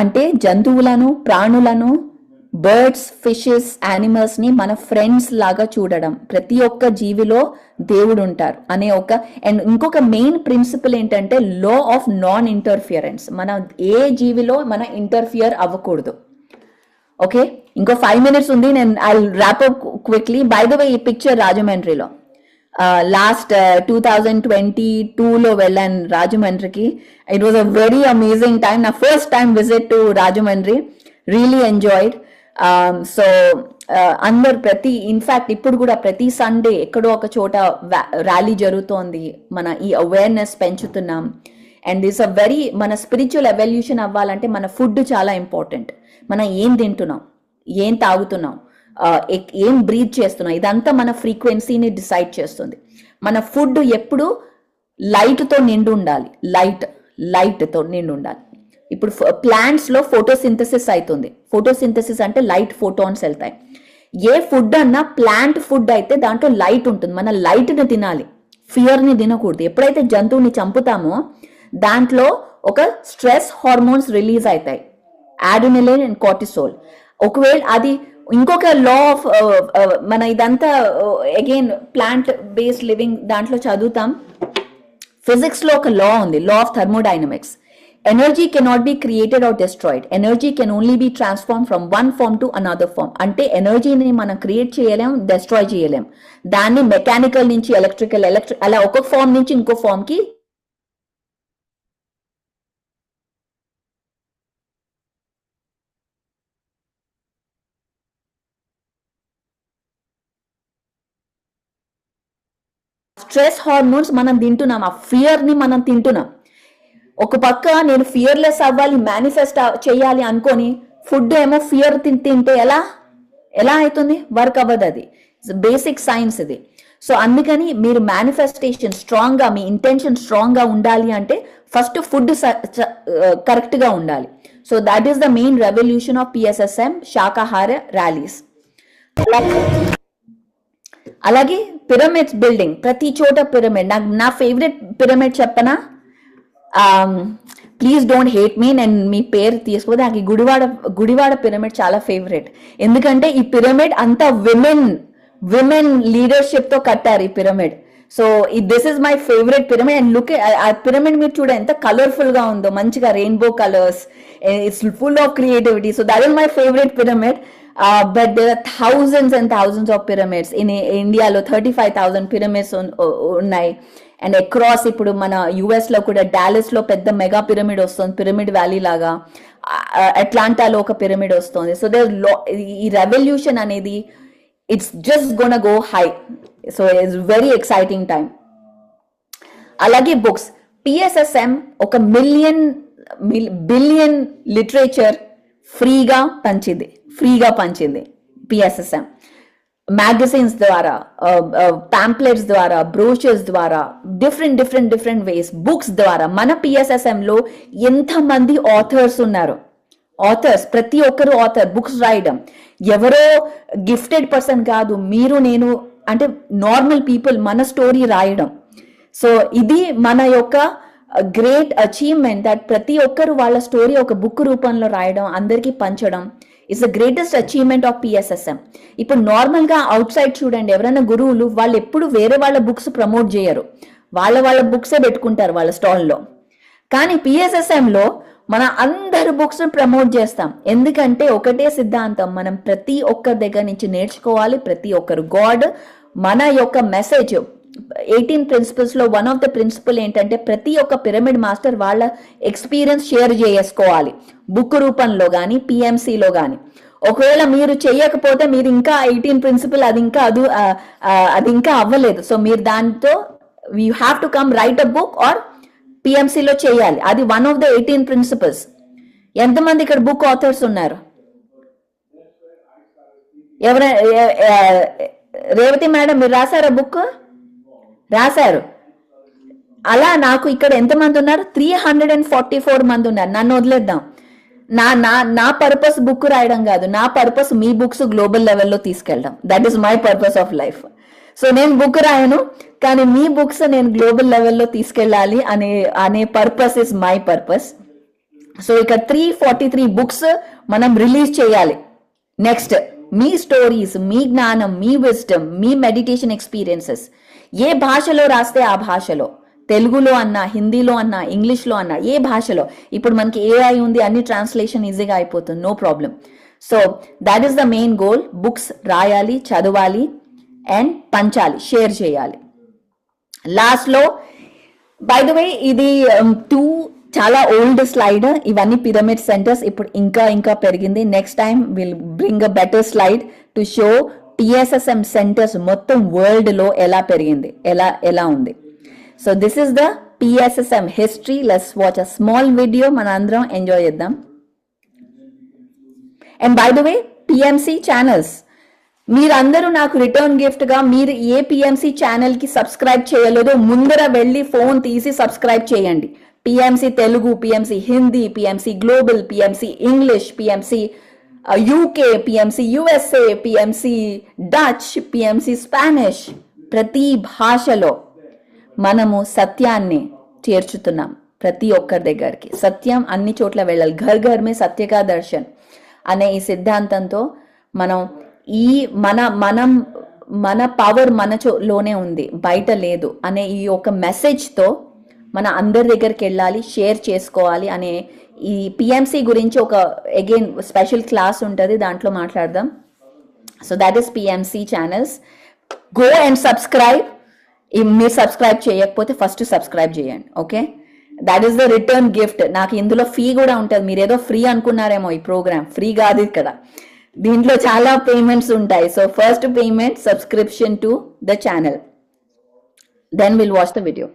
అంటే జంతువులను, ప్రాణులను, బర్డ్స్, ఫిషెస్, యానిమల్స్ని మన ఫ్రెండ్స్ లాగా చూడడం. ప్రతి ఒక్క జీవిలో దేవుడు ఉంటారు అనే అండ్ ఇంకొక మెయిన్ ప్రిన్సిపల్ ఏంటంటే లా ఆఫ్ నాన్ ఇంటర్ఫియరెన్స్. మన ఏ జీవిలో మన ఇంటర్ఫియర్ అవ్వకూడదు. ఓకే, ఇంకో 5 minutes ఉంది, నేను I wrap up quickly. By the way, ఈ పిక్చర్ రాజమండ్రిలో లాస్ట్ 2022లో వెళ్ళాను రాజమండ్రికి. It was a very amazing time. నా first time visit to Rajahmundry. Really enjoyed. So అందరు ఇన్ఫాక్ట్ ఇప్పుడు కూడా ప్రతి సండే ఎక్కడో ఒక చోట ర్యాలీ జరుగుతోంది. మన ఈ అవేర్నెస్ పెంచుతున్నాం. అండ్ దిస్ అ వెరీ, మన స్పిరిచువల్ ఎవల్యూషన్ అవ్వాలంటే మన ఫుడ్ చాలా ఇంపార్టెంట్. మనం ఏం తింటున్నాం, ఏం తాగుతున్నాం, ఏం బ్రీత్ చేస్తున్నాం, ఇదంతా మన ఫ్రీక్వెన్సీని డిసైడ్ చేస్తుంది. మన ఫుడ్ ఎప్పుడు లైట్తో నిండి ఉండాలి. లైట్తో నిండి ఉండాలి. ఇప్పుడు ప్లాంట్స్లో ఫోటోసింథసిస్ అవుతుంది. ఫోటోసింథసిస్ అంటే లైట్ ఫోటాన్స్ వెళ్తాయి. ఏ ఫుడ్ అన్నా ప్లాంట్ ఫుడ్ అయితే దాంట్లో లైట్ ఉంటుంది. మన లైట్ని తినాలి, ఫియర్ని తినకూడదు. ఎప్పుడైతే జంతువుని చంపుతామో దాంట్లో ఒక స్ట్రెస్ హార్మోన్స్ రిలీజ్ అవుతాయి, అడ్రినలిన్ అండ్ కార్టిసోల్. ఒకవేళ అది ఇంకొక లా ఆఫ్ మన ఇదంతా అగైన్ ప్లాంట్ బేస్డ్ లివింగ్ దాంట్లో చదువుతాం. ఫిజిక్స్ లో ఒక లా ఉంది, law of thermodynamics. Energy cannot be created or destroyed. Energy can only be transform from one form to another form. అంటే ఎనర్జీని మనం క్రియేట్ చేయలేం, డిస్ట్రాయ్ చేయలేం. దాన్ని మెకానికల్ నుంచి ఎలక్ట్రికల్ అలా ఒక ఫార్మ్ నుంచి ఇంకో ఫార్మ్ కి స్ట్రెస్ హార్మోన్స్ మనం తింటున్నాం, ఆ ఫియర్ ని మనం తింటున్నాం. ఒక పక్క నేను ఫియర్లెస్ అవ్వాలి, మేనిఫెస్ట్ చేయాలి అనుకొని ఫుడ్ ఏమో ఫియర్ తింటే ఎలా అవుతుంది? వర్క్ అవ్వదు. అది బేసిక్ సైన్స్ ఇది. సో అందుకని మీరు మేనిఫెస్టేషన్ స్ట్రాంగ్ గా, మీ ఇంటెన్షన్ స్ట్రాంగ్ గా ఉండాలి అంటే ఫస్ట్ ఫుడ్ కరెక్ట్ గా ఉండాలి. So that is the main revolution of PSSM శాకాహార ర్యాలీస్. అలాగే పిరమిడ్స్ బిల్డింగ్, ప్రతి చోట పిరమిడ్. నా ఫేవరెట్ పిరమిడ్ చెప్పనా? ప్లీజ్ డోంట్ హేట్ మీ, నేను మీ పేరు తీసుకోవద్దు. నాకు ఈ గుడివాడ పిరమిడ్ చాలా ఫేవరెట్. ఎందుకంటే ఈ పిరమిడ్ అంతా విమెన్ లీడర్షిప్ తో కట్టారు ఈ pyramid. So this is my favourite pyramid. And look, ఆ పిరమిడ్ మీరు చూడ ఎంత కలర్ఫుల్ గా ఉందో, మంచిగా rainbow colours, it's full of creativity. So that is my favourite pyramid. But there are thousands and thousands of pyramids. In India lo 35,000 pyramids ఉన్నాయి. అండ్ అక్రాస్ ఇప్పుడు మన US లో కూడా డాలస్ లో పెద్ద మెగా పిరమిడ్ వస్తుంది, పిరమిడ్ వ్యాలీ లాగా. అట్లాంటాలో ఒక పిరమిడ్ వస్తుంది. సో ఈ రెవల్యూషన్ అనేది it's just gonna go high. So it's very exciting time. అలాగే బుక్స్, PSSM ఒక బిలియన్ లిటరేచర్ ఫ్రీగా పంచింది PSSM. మ్యాగజైన్స్ ద్వారా, పాంప్లెట్స్ ద్వారా, బ్రోషర్స్ ద్వారా, డిఫరెంట్ వేస్, బుక్స్ ద్వారా. మన PSSM లో ఎంతమంది ఆథర్స్ ఉన్నారు. ప్రతి ఒక్కరు ఆథర్, బుక్స్ రాయడం. ఎవరో గిఫ్టెడ్ పర్సన్ కాదు, మీరు నేను అంటే నార్మల్ పీపుల్ మన స్టోరీ రాయడం. సో ఇది మన యొక్క గ్రేట్ అచీవ్మెంట్, దట్ ప్రతి ఒక్కరు వాళ్ళ స్టోరీ ఒక బుక్ రూపంలో రాయడం, అందరికీ పంచడం is the greatest achievement of PSSM. ఇప్పుడు నార్మల్ గా అవుట్ సైడ్ చూడండి, ఎవరైనా గురువులు వాళ్ళు ఎప్పుడు వేరే వాళ్ళ బుక్స్ ప్రమోట్ చేయరు, వాళ్ళ బుక్సే పెట్టుకుంటారు వాళ్ళ స్టాల్లో. కానీ PSSM లో మన అందరి బుక్స్ ప్రమోట్ చేస్తాం. ఎందుకంటే ఒకటే సిద్ధాంతం, మనం ప్రతి ఒక్కరి దగ్గర నుంచి నేర్చుకోవాలి. ప్రతి ఒక్కరు గాడ్, మన యొక్క మెసేజ్ 18 ప్రిన్సిపల్స్ లో వన్ ఆఫ్ ద ప్రిన్సిపల్ ఏంటంటే ప్రతి ఒక్క పిరమిడ్ మాస్టర్ వాళ్ళ ఎక్స్పీరియన్స్ షేర్ చేసుకోవాలి, బుక్ రూపంలో కానీ PMCలో కానీ. ఒకవేళ మీరు చేయకపోతే మీరు ఇంకా 18 ప్రిన్సిపల్ అది ఇంకా అవ్వలేదు. సో మీరు దాంతో you have to come write a book or PMCలో చేయాలి. అది వన్ ఆఫ్ ద 18 ప్రిన్సిపల్స్. ఎంతమంది ఇక్కడ బుక్ ఆథర్స్ ఉన్నారు? రేవతి మేడం, మీరు రాశారా బుక్? రాశారు. అలా నాకు ఇక్కడ ఎంతమంది ఉన్నారు? 344 మంది ఉన్నారు. నన్ను వదిలేద్దాం. నా పర్పస్ బుక్ రాయడం కాదు, నా పర్పస్ మీ బుక్స్ గ్లోబల్ లెవెల్లో తీసుకెళ్ళడం. That is my purpose of life. So నేను బుక్ రాయను, కానీ మీ బుక్స్ నేను గ్లోబల్ లెవెల్లో తీసుకెళ్ళాలి అనే purpose is my purpose. So ఇక 343 బుక్స్ మనం రిలీజ్ చేయాలి. నెక్స్ట్ మీ స్టోరీస్, మీ జ్ఞానం, మీ విజ్డమ్, మీ మెడిటేషన్ ఎక్స్పీరియన్సెస్ ఏ భాషలో రాస్తే ఆ భాషలో, తెలుగులో అన్నా, హిందీలో అన్నా, ఇంగ్లీష్లో అన్నా, ఏ భాషలో. ఇప్పుడు మనకి ఏఐ ఉంది, అన్ని ట్రాన్స్లేషన్ ఈజీగా అయిపోతుంది, no problem. So that is the main goal. Books రాయాలి, చదవాలి అండ్ పంచాలి, షేర్ చేయాలి. లాస్ట్ లో బై ద వే ఇది 2 చాలా ఓల్డ్ స్లైడ్. ఇవన్నీ పిరమిడ్ సెంటర్స్, ఇప్పుడు ఇంకా పెరిగింది. Next time will bring a better slide to show PSSM centres మొత్తం వరల్డ్ లో ఎలా పెరిగింది, ఎలా ఉంది. So this is the PSSM history. Let's watch a small video, మన అందరం ఎంజాయ్ చేద్దాం. And by the way PMC channels, మీరందరూ నాకు రిటర్న్ గిఫ్ట్ గా మీరు ఏ పిఎంసి ఛానల్ కి సబ్స్క్రైబ్ చేయలేదో ముందర వెళ్ళి ఫోన్ తీసి సబ్స్క్రైబ్ చేయండి. PMC Telugu, PMC Hindi, PMC global, PMC English, PMC UK, PMC USA, PMC Dutch, PMC Spanish, ప్రతి భాషలో మనము సత్యాన్ని చేర్చుతున్నాం. ప్రతి ఒక్కరి దగ్గరికి సత్యం అన్ని చోట్ల వెళ్ళాలి. ఘర్ ఘర్ మే సత్య కా దర్శన్ అనే ఈ సిద్ధాంతంతో మనం మన పవర్ లోనే ఉంది, బయట లేదు అనే ఈ ఒక మెసేజ్తో మన అందరి దగ్గరికి వెళ్ళాలి, షేర్ చేసుకోవాలి అనే ఈ పిఎంసి గురించి ఒక అగైన్ స్పెషల్ క్లాస్ ఉంటుంది, దాంట్లో మాట్లాడదాం. So that is PMC channels. Go and subscribe. మీరు సబ్స్క్రైబ్ చేయకపోతే ఫస్ట్ సబ్స్క్రైబ్ చేయండి, okay? That is the return gift. నాకు ఇందులో ఫీ కూడా ఉంటుంది. మీరు ఏదో ఫ్రీ అనుకున్నారేమో, ఈ ప్రోగ్రామ్ ఫ్రీ కాదు ఇక్కడ, దీంట్లో చాలా పేమెంట్స్ ఉంటాయి. So first payment subscription to the channel, then will watch the video.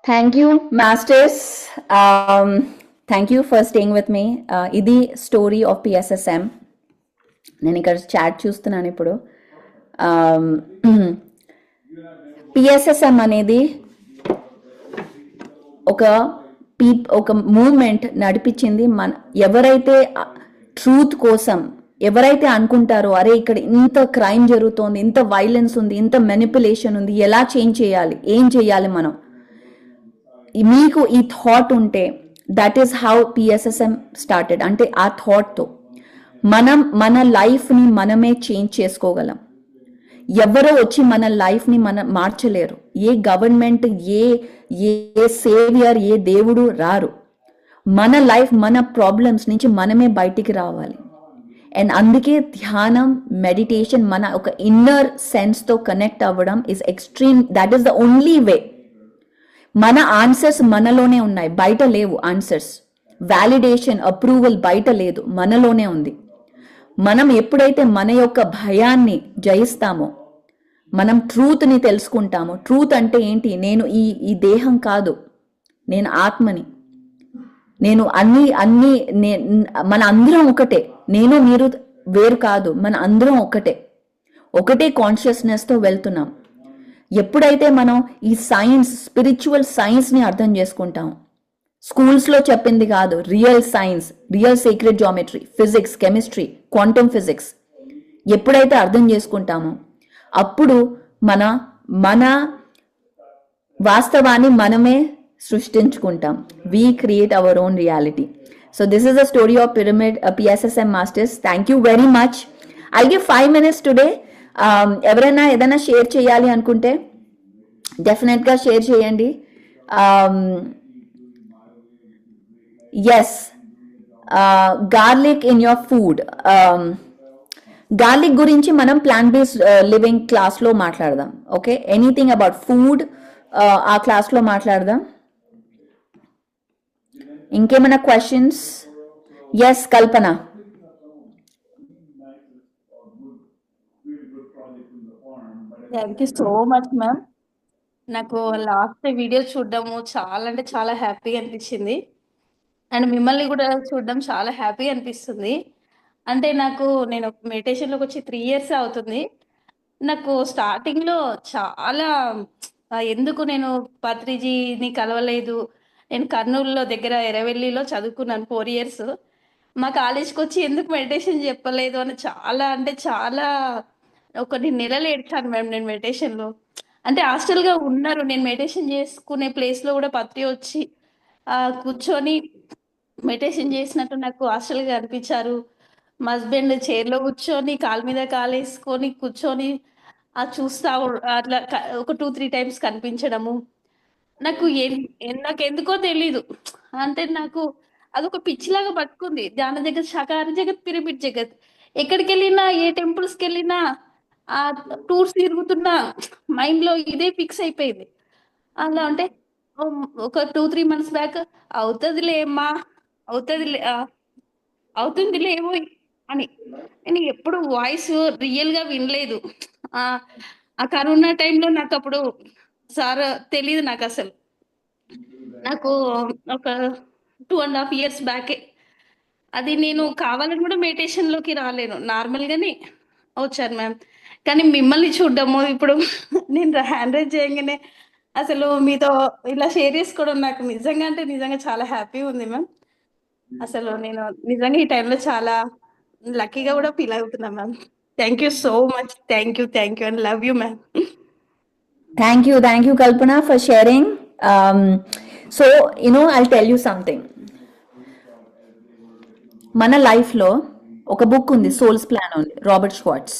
Thank you masters, thank you for staying with me. ఇది స్టోరీ ఆఫ్ పిఎస్ఎస్ఎం. నేను ఇక్కడ చాట్ చూస్తున్నాను ఇప్పుడు. పిఎస్ఎస్ఎం అనేది ఒక మూవ్మెంట్ నడిపించింది. ఎవరైతే ట్రూత్ కోసం ఎవరైతే అనుకుంటారో అరే ఇక్కడ ఇంత క్రైమ్ జరుగుతోంది, ఇంత వైలెన్స్ ఉంది, ఇంత మెనిపులేషన్ ఉంది, ఎలా చేంజ్ చేయాలి, ఏం చేయాలి మనం, మీకు ఈ థాట్ ఉంటే that is how PSSM started. అంటే ఆ థాట్తో మన లైఫ్ని మనమే చేంజ్ చేసుకోగలం. ఎవరో వచ్చి మన లైఫ్ని మనం మార్చలేరు. ఏ గవర్నమెంట్, ఏ సేవియర్, ఏ దేవుడు రారు. మన లైఫ్, మన ప్రాబ్లమ్స్ నుంచి మనమే బయటికి రావాలి. అండ్ అందుకే ధ్యానం, మెడిటేషన్, మన ఒక ఇన్నర్ సెన్స్తో కనెక్ట్ అవ్వడం is extreme. That is the only way. మన ఆన్సర్స్ మనలోనే ఉన్నాయి, బయట లేవు ఆన్సర్స్. వ్యాలిడేషన్, అప్రూవల్ బయట లేదు, మనలోనే ఉంది. మనం ఎప్పుడైతే మన యొక్క భయాన్ని జయిస్తామో, మనం ట్రూత్ని తెలుసుకుంటామో. ట్రూత్ అంటే ఏంటి? నేను ఈ దేహం కాదు, నేను ఆత్మని, నేను అన్ని మన అందరం ఒకటే. నేను మీరు వేరు కాదు, మన అందరం ఒకటే కాన్షియస్నెస్తో వెళ్తున్నాం. ఎప్పుడైతే మనం ఈ సైన్స్, స్పిరిచువల్ సైన్స్ని అర్థం చేసుకుంటాం, స్కూల్స్లో చెప్పింది కాదు, real science, real secret geometry, physics, chemistry, quantum physics ఎప్పుడైతే అర్థం చేసుకుంటామో అప్పుడు మన వాస్తవాన్ని మనమే సృష్టించుకుంటాం. We create our own reality. So this is the story of pyramid PSSM masters. Thank you very much. I give 5 minutes today. ఎవరైనా ఏదైనా షేర్ చేయాలి అనుకుంటే డెఫినెట్గా షేర్ చేయండి. Yes, garlic in your food. Garlic గురించి మనం ప్లాంట్ బేస్డ్ లివింగ్ క్లాస్లో మాట్లాడదాం. ఓకే, ఎనీథింగ్ అబౌట్ ఫుడ్ ఆ క్లాస్లో మాట్లాడదాం. ఇంకేమైనా questions? Yes, Kalpana. Thank you so much ma'am. నాకు లాస్ట్ వీడియో చూడడము చాలా అంటే చాలా హ్యాపీగా అనిపించింది. అండ్ మిమ్మల్ని కూడా చూడడం చాలా హ్యాపీగా అనిపిస్తుంది. అంటే నేను మెడిటేషన్లోకి వచ్చి 3 years అవుతుంది. నాకు స్టార్టింగ్లో చాలా ఎందుకు నేను పత్రిజీని కలవలేదు. నేను కర్నూలులో దగ్గర ఎర్రవెల్లిలో చదువుకున్నాను 4 years. మా కాలేజ్కి వచ్చి ఎందుకు మెడిటేషన్ చెప్పలేదు అని చాలా అంటే చాలా కొన్ని నెలలు ఏడ్చాను మ్యామ్ నేను మెడిటేషన్లో. అంటే హాస్టల్గా ఉన్నారు, నేను మెడిటేషన్ చేసుకునే ప్లేస్లో కూడా పత్రి వచ్చి కూర్చొని మెడిటేషన్ చేసినట్టు నాకు హాస్టల్గా అనిపించారు. మా హస్బెండ్ చైర్లో కూర్చొని కాలు మీద కాలు వేసుకొని కూర్చొని చూస్తా అట్లా ఒక 2-3 times కనిపించడము నాకు నాకెందుకో తెలీదు. అంటే నాకు అదొక పిచ్చిలాగా పట్టుకుంది. ధ్యాన జగత్, శాకాహార జగత్, పిరమిడ్ జగత్. ఎక్కడికి వెళ్ళినా, ఏ టెంపుల్స్కి వెళ్ళినా, ఆ టూర్స్ తిరుగుతున్నా, మైండ్లో ఇదే ఫిక్స్ అయిపోయింది. అలా అంటే ఒక 2-3 months బ్యాక్ అవుతుందిలేమ్మా, అవుతుందిలేమో అని నేను ఎప్పుడు వాయిస్ రియల్గా వినలేదు. ఆ కరోనా టైంలో నాకు అప్పుడు సార్ తెలియదు నాకు అసలు. నాకు ఒక 2.5 years బ్యాకే అది నేను కావాలని కూడా మెడిటేషన్లోకి రాలేను, నార్మల్గానే వచ్చాను మ్యామ్. కానీ మిమ్మల్ని చూడడము ఇప్పుడు నేను హ్యాండ్ రైజ్ చేయగానే అసలు మీతో ఇలా షేర్ చేసుకోవడం నాకు నిజంగా అంటే నిజంగా చాలా హ్యాపీ ఉంది మ్యామ్. అసలు నేను నిజంగా ఈ టైంలో చాలా లక్కీగా కూడా ఫీల్ అవుతున్నా ma'am. Thank you so much. Thank you and love you ma'am. Thank you, Kalpana, for sharing. So, I'll tell you something. మన లైఫ్లో ఒక బుక్ ఉంది, సోల్స్ ప్లాన్ ఉంది, రాబర్ట్ షవార్ట్జ్.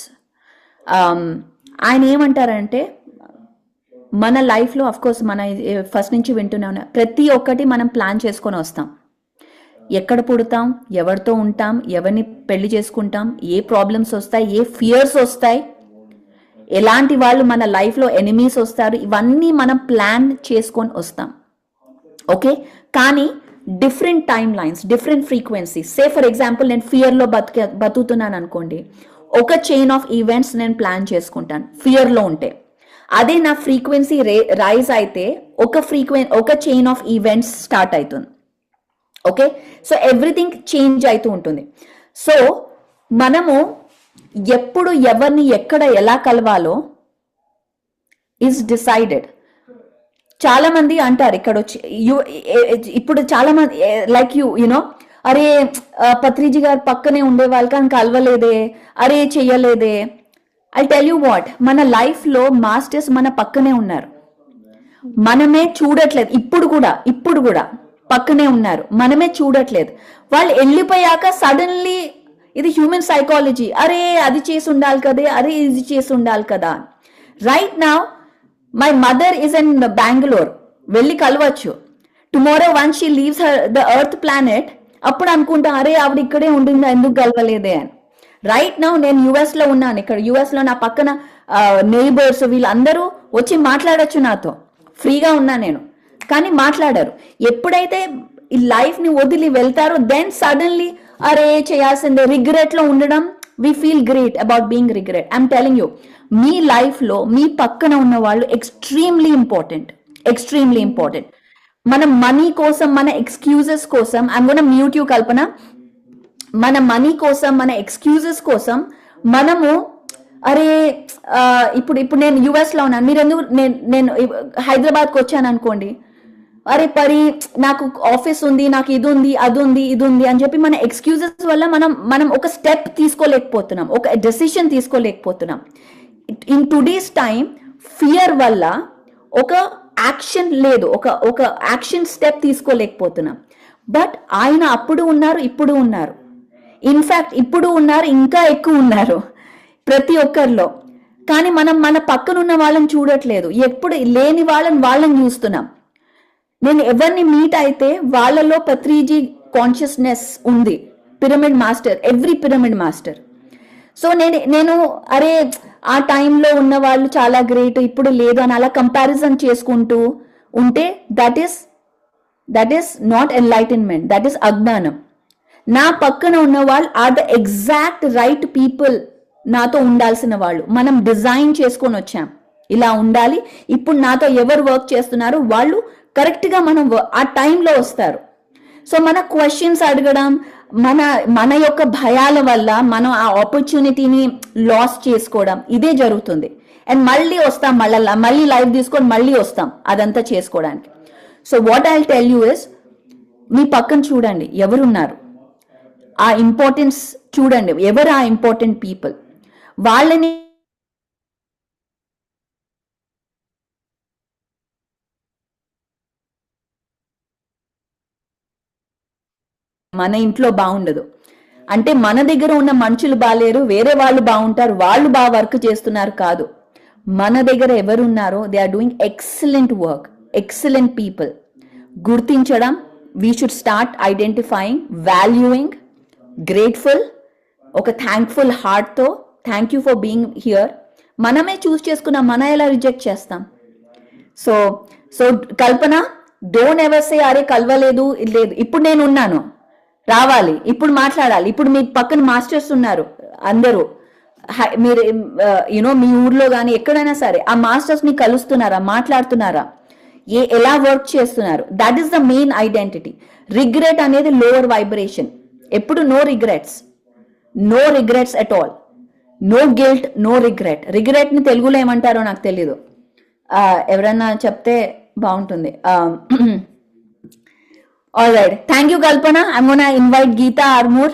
ఆయన ఏమంటారంటే మన లైఫ్లో అఫ్కోర్స్ మన ఫస్ట్ నుంచి వింటూనే ఉన్నా, ప్రతి ఒక్కటి మనం ప్లాన్ చేసుకొని వస్తాం. ఎక్కడ పుడతాం, ఎవరితో ఉంటాం, ఎవరిని పెళ్లి చేసుకుంటాం, ఏ ప్రాబ్లమ్స్ వస్తాయి, ఏ ఫియర్స్ వస్తాయి, ఎలాంటి వాళ్ళు మన లైఫ్లో ఎనిమీస్ వస్తారు, ఇవన్నీ మనం ప్లాన్ చేసుకొని వస్తాం. ఓకే, కానీ different time lines, different frequencies. Say for example నేను ఫియర్లో బతుకుతున్నాను అనుకోండి, ఒక చైన్ ఆఫ్ ఈవెంట్స్ నేను ప్లాన్ చేసుకుంటాను ఫియర్లో ఉంటే. అదే నా ఫ్రీక్వెన్సీ రైజ్ అయితే ఒక చైన్ ఆఫ్ ఈవెంట్స్ స్టార్ట్ అవుతుంది. ఓకే, సో ఎవ్రీథింగ్ చేంజ్ అవుతూ ఉంటుంది. సో మనము ఎప్పుడు ఎవరిని ఎక్కడ ఎలా కలవాలో ఈజ్ డిసైడెడ్. చాలా మంది అంటారు ఇక్కడ వచ్చి, ఇప్పుడు చాలా మంది లైక్ యునో అరే పత్రిజీ గారు పక్కనే ఉండేవాళ్ళు కానీ కలవలేదే, అరే చెయ్యలేదే. ఐ టెల్ యూ వాట్, మన లైఫ్లో మాస్టర్స్ మన పక్కనే ఉన్నారు. మనమే చూడట్లేదు. ఇప్పుడు కూడా పక్కనే ఉన్నారు, మనమే చూడట్లేదు. వాళ్ళు వెళ్ళిపోయాక సడన్లీ ఇది హ్యూమన్ సైకాలజీ, అరే అది చేసి ఉండాలి కదా, అరే ఇది చేసి ఉండాలి కదా. Right now my mother is in Bengaluru, వెళ్ళి కలవచ్చు. Tomorrow once she leaves the earth planet, అప్పుడు అనుకుంటా అరే ఆవిడ ఇక్కడే ఉండిందా, ఎందుకు కలవలేదే అని. రైట్ నౌ నేను యుఎస్ లో ఉన్నాను. ఇక్కడ యుఎస్ లో నా పక్కన నైబర్స్ వీళ్ళందరూ వచ్చి మాట్లాడొచ్చు నాతో, ఫ్రీగా ఉన్నా నేను, కానీ మాట్లాడారు. ఎప్పుడైతే ఈ లైఫ్ ని వదిలి వెళ్తారో దెన్ సడన్లీ అరే చేయాల్సిందే, రిగ్రెట్ లో ఉండడం. We feel great about being regret. I'm telling you, మీ లైఫ్ లో మీ పక్కన ఉన్న వాళ్ళు ఎక్స్ట్రీమ్లీ ఇంపార్టెంట్. మన మనీ కోసం, మన ఎక్స్క్యూజెస్ కోసం, ఐఎమ్ గోనా మ్యూట్ యూ కల్పన, మన మనీ కోసం, మన ఎక్స్క్యూజెస్ కోసం మనము అరే ఇప్పుడు నేను యుఎస్ లో ఉన్నాను, మీరు ఎందుకు, నేను హైదరాబాద్కి వచ్చాను అనుకోండి, అరే నాకు ఆఫీస్ ఉంది, నాకు ఇది ఉంది అని చెప్పి మన ఎక్స్క్యూజెస్ వల్ల మనం ఒక స్టెప్ తీసుకోలేకపోతున్నాం, ఒక డెసిషన్ తీసుకోలేకపోతున్నాం. ఇన్ టుడేస్ టైం ఫియర్ వల్ల ఒక యాక్షన్ లేదు, ఒక యాక్షన్ స్టెప్ తీసుకోలేకపోతున్నాం. బట్ ఆయన అప్పుడు ఉన్నారు, ఇప్పుడు ఉన్నారు, ఇన్ఫాక్ట్ ఇప్పుడు ఉన్నారు, ఇంకా ఎక్కువ ఉన్నారు ప్రతి ఒక్కరిలో. కానీ మనం మన పక్కనున్న వాళ్ళని చూడట్లేదు, ఎప్పుడు లేని వాళ్ళని చూస్తున్నాం. నేను ఎవరిని మీట్ అయితే వాళ్ళలో పత్రిజీ కాన్షియస్నెస్ ఉంది, pyramid master, every pyramid master. So నేను అరే ఆ టైంలో ఉన్న వాళ్ళు చాలా గ్రేట్, ఇప్పుడు లేదు అని అలా కంపారిజన్ చేసుకుంటూ ఉంటే that is not enlightenment, that is అజ్ఞానం. నా పక్కన ఉన్న వాళ్ళు are the exact right people, నాతో ఉండాల్సిన వాళ్ళు. మనం డిజైన్ చేసుకొని వచ్చాం ఇలా ఉండాలి. ఇప్పుడు నాతో ఎవరు వర్క్ చేస్తున్నారు వాళ్ళు కరెక్ట్ గా ఆ టైంలో వస్తారు. సో మన క్వశ్చన్స్ అడగడం, మన యొక్క భయాల వల్ల మనం ఆ ఆపర్చునిటీని లాస్ చేసుకోవడం, ఇదే జరుగుతుంది. అండ్ మళ్ళీ వస్తాం, మళ్ళీ లైఫ్ తీసుకొని మళ్ళీ వస్తాం అదంతా చేసుకోవడానికి. So what I tell you is, మీ పక్కన చూడండి ఎవరున్నారు, ఆ ఇంపార్టెన్స్ చూడండి, ఎవరు ఆ ఇంపార్టెంట్ పీపుల్, వాళ్ళని మన ఇంట్లో బాగుండదు అంటే మన దగ్గర ఉన్న మనుషులు బాలేరు, వేరే వాళ్ళు బాగుంటారు, వాళ్ళు బాగా వర్క్ చేస్తున్నారు కాదు. మన దగ్గర ఎవరున్నారో they are doing excellent work, excellent people. గుర్తించడం, we should start identifying, valuing, grateful, ఒక థ్యాంక్ఫుల్ హార్ట్తో thank you for being here. మనమే చూస్ చేసుకున్నాం, మనం ఎలా రిజెక్ట్ చేస్తాం? So Kalpana, don't ever say అరే కలవలేదు, లేదు, ఇప్పుడు నేను ఉన్నాను, రావాలి, ఇప్పుడు మాట్లాడాలి. ఇప్పుడు మీ పక్కన మాస్టర్స్ ఉన్నారు అందరూ, మీరు మీ ఊర్లో కానీ ఎక్కడైనా సరే ఆ మాస్టర్స్ ని కలుస్తున్నారా, మాట్లాడుతున్నారా, ఎలా వర్క్ చేస్తున్నారు? That is the main identity. Regret అనేది లోవర్ వైబ్రేషన్. ఎప్పుడు no regrets at all, no guilt, no regret. Regret ని తెలుగులో ఏమంటారో నాకు తెలీదు, ఎవరన్నా చెప్తే బాగుంటుంది. All right. Thank you, Kalpana. I'm going to invite Geeta Armour.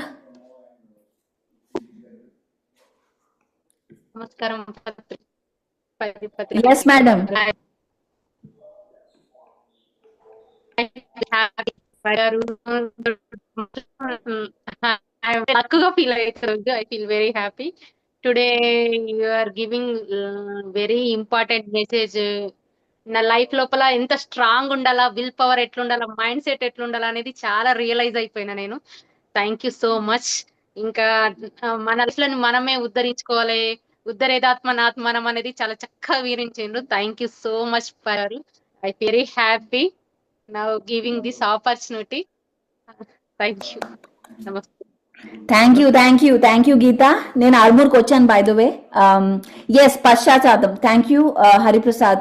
Namaskaram. Yes, madam. I feel very happy. Today you are giving very important message. నా లైఫ్ లోపల ఎంత స్ట్రాంగ్ ఉండాలా, విల్ పవర్ ఎట్లుండాలా, మైండ్ సెట్ ఎట్లుండాలా అనేది చాలా రియలైజ్ అయిపోయినా నేను. Thank you so much. ఇంకా మన లైఫ్ లను మనమే ఉద్ధరించుకోవాలి, ఉద్ధరేదాత్మనాత్మనం అనేది చాలా చక్కగా వివరించారు. Thank you so much for, I very happy now giving this opportunity. Thank you. నమస్తే. Thank you Geetha. నేను ఆర్మూర్కి వచ్చాను బై ద వే. ఎస్, పశ్చాత్తాపం. Thank you Hariprasad.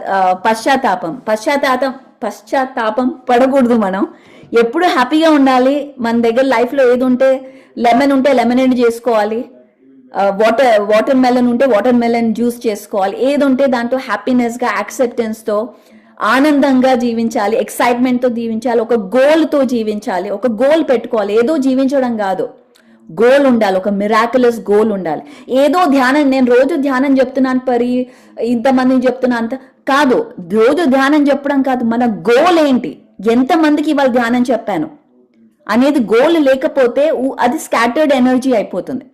పశ్చాత్తాపం పడకూడదు. మనం ఎప్పుడు హ్యాపీగా ఉండాలి. మన దగ్గర లైఫ్ లో ఏది ఉంటే లెమనేడ్ చేసుకోవాలి, వాటర్ మెలన్ ఉంటే వాటర్ మెలన్ జ్యూస్ చేసుకోవాలి. ఏది ఉంటే దాంట్లో హ్యాపీనెస్ గా, యాక్సెప్టెన్స్ తో, ఆనందంగా జీవించాలి, ఎక్సైట్మెంట్ తో జీవించాలి, ఒక గోల్ తో జీవించాలి, ఒక గోల్ పెట్టుకోవాలి. ఏదో జీవించడం కాదు, గోల్ ఉండాలి, ఒక మిరాకులస్ గోల్ ఉండాలి. ఏదో ధ్యానం, నేను రోజు ధ్యానం చెప్తున్నాను పరి, ఇంతమందికి చెప్తున్నా అంత కాదు, రోజు ధ్యానం చెప్పడం కాదు, మన గోల్ ఏంటి, ఎంతమందికి ఇవాళ ధ్యానం చెప్పాను అనేది గోల్ లేకపోతే అది స్కాటర్డ్ ఎనర్జీ అయిపోతుంది.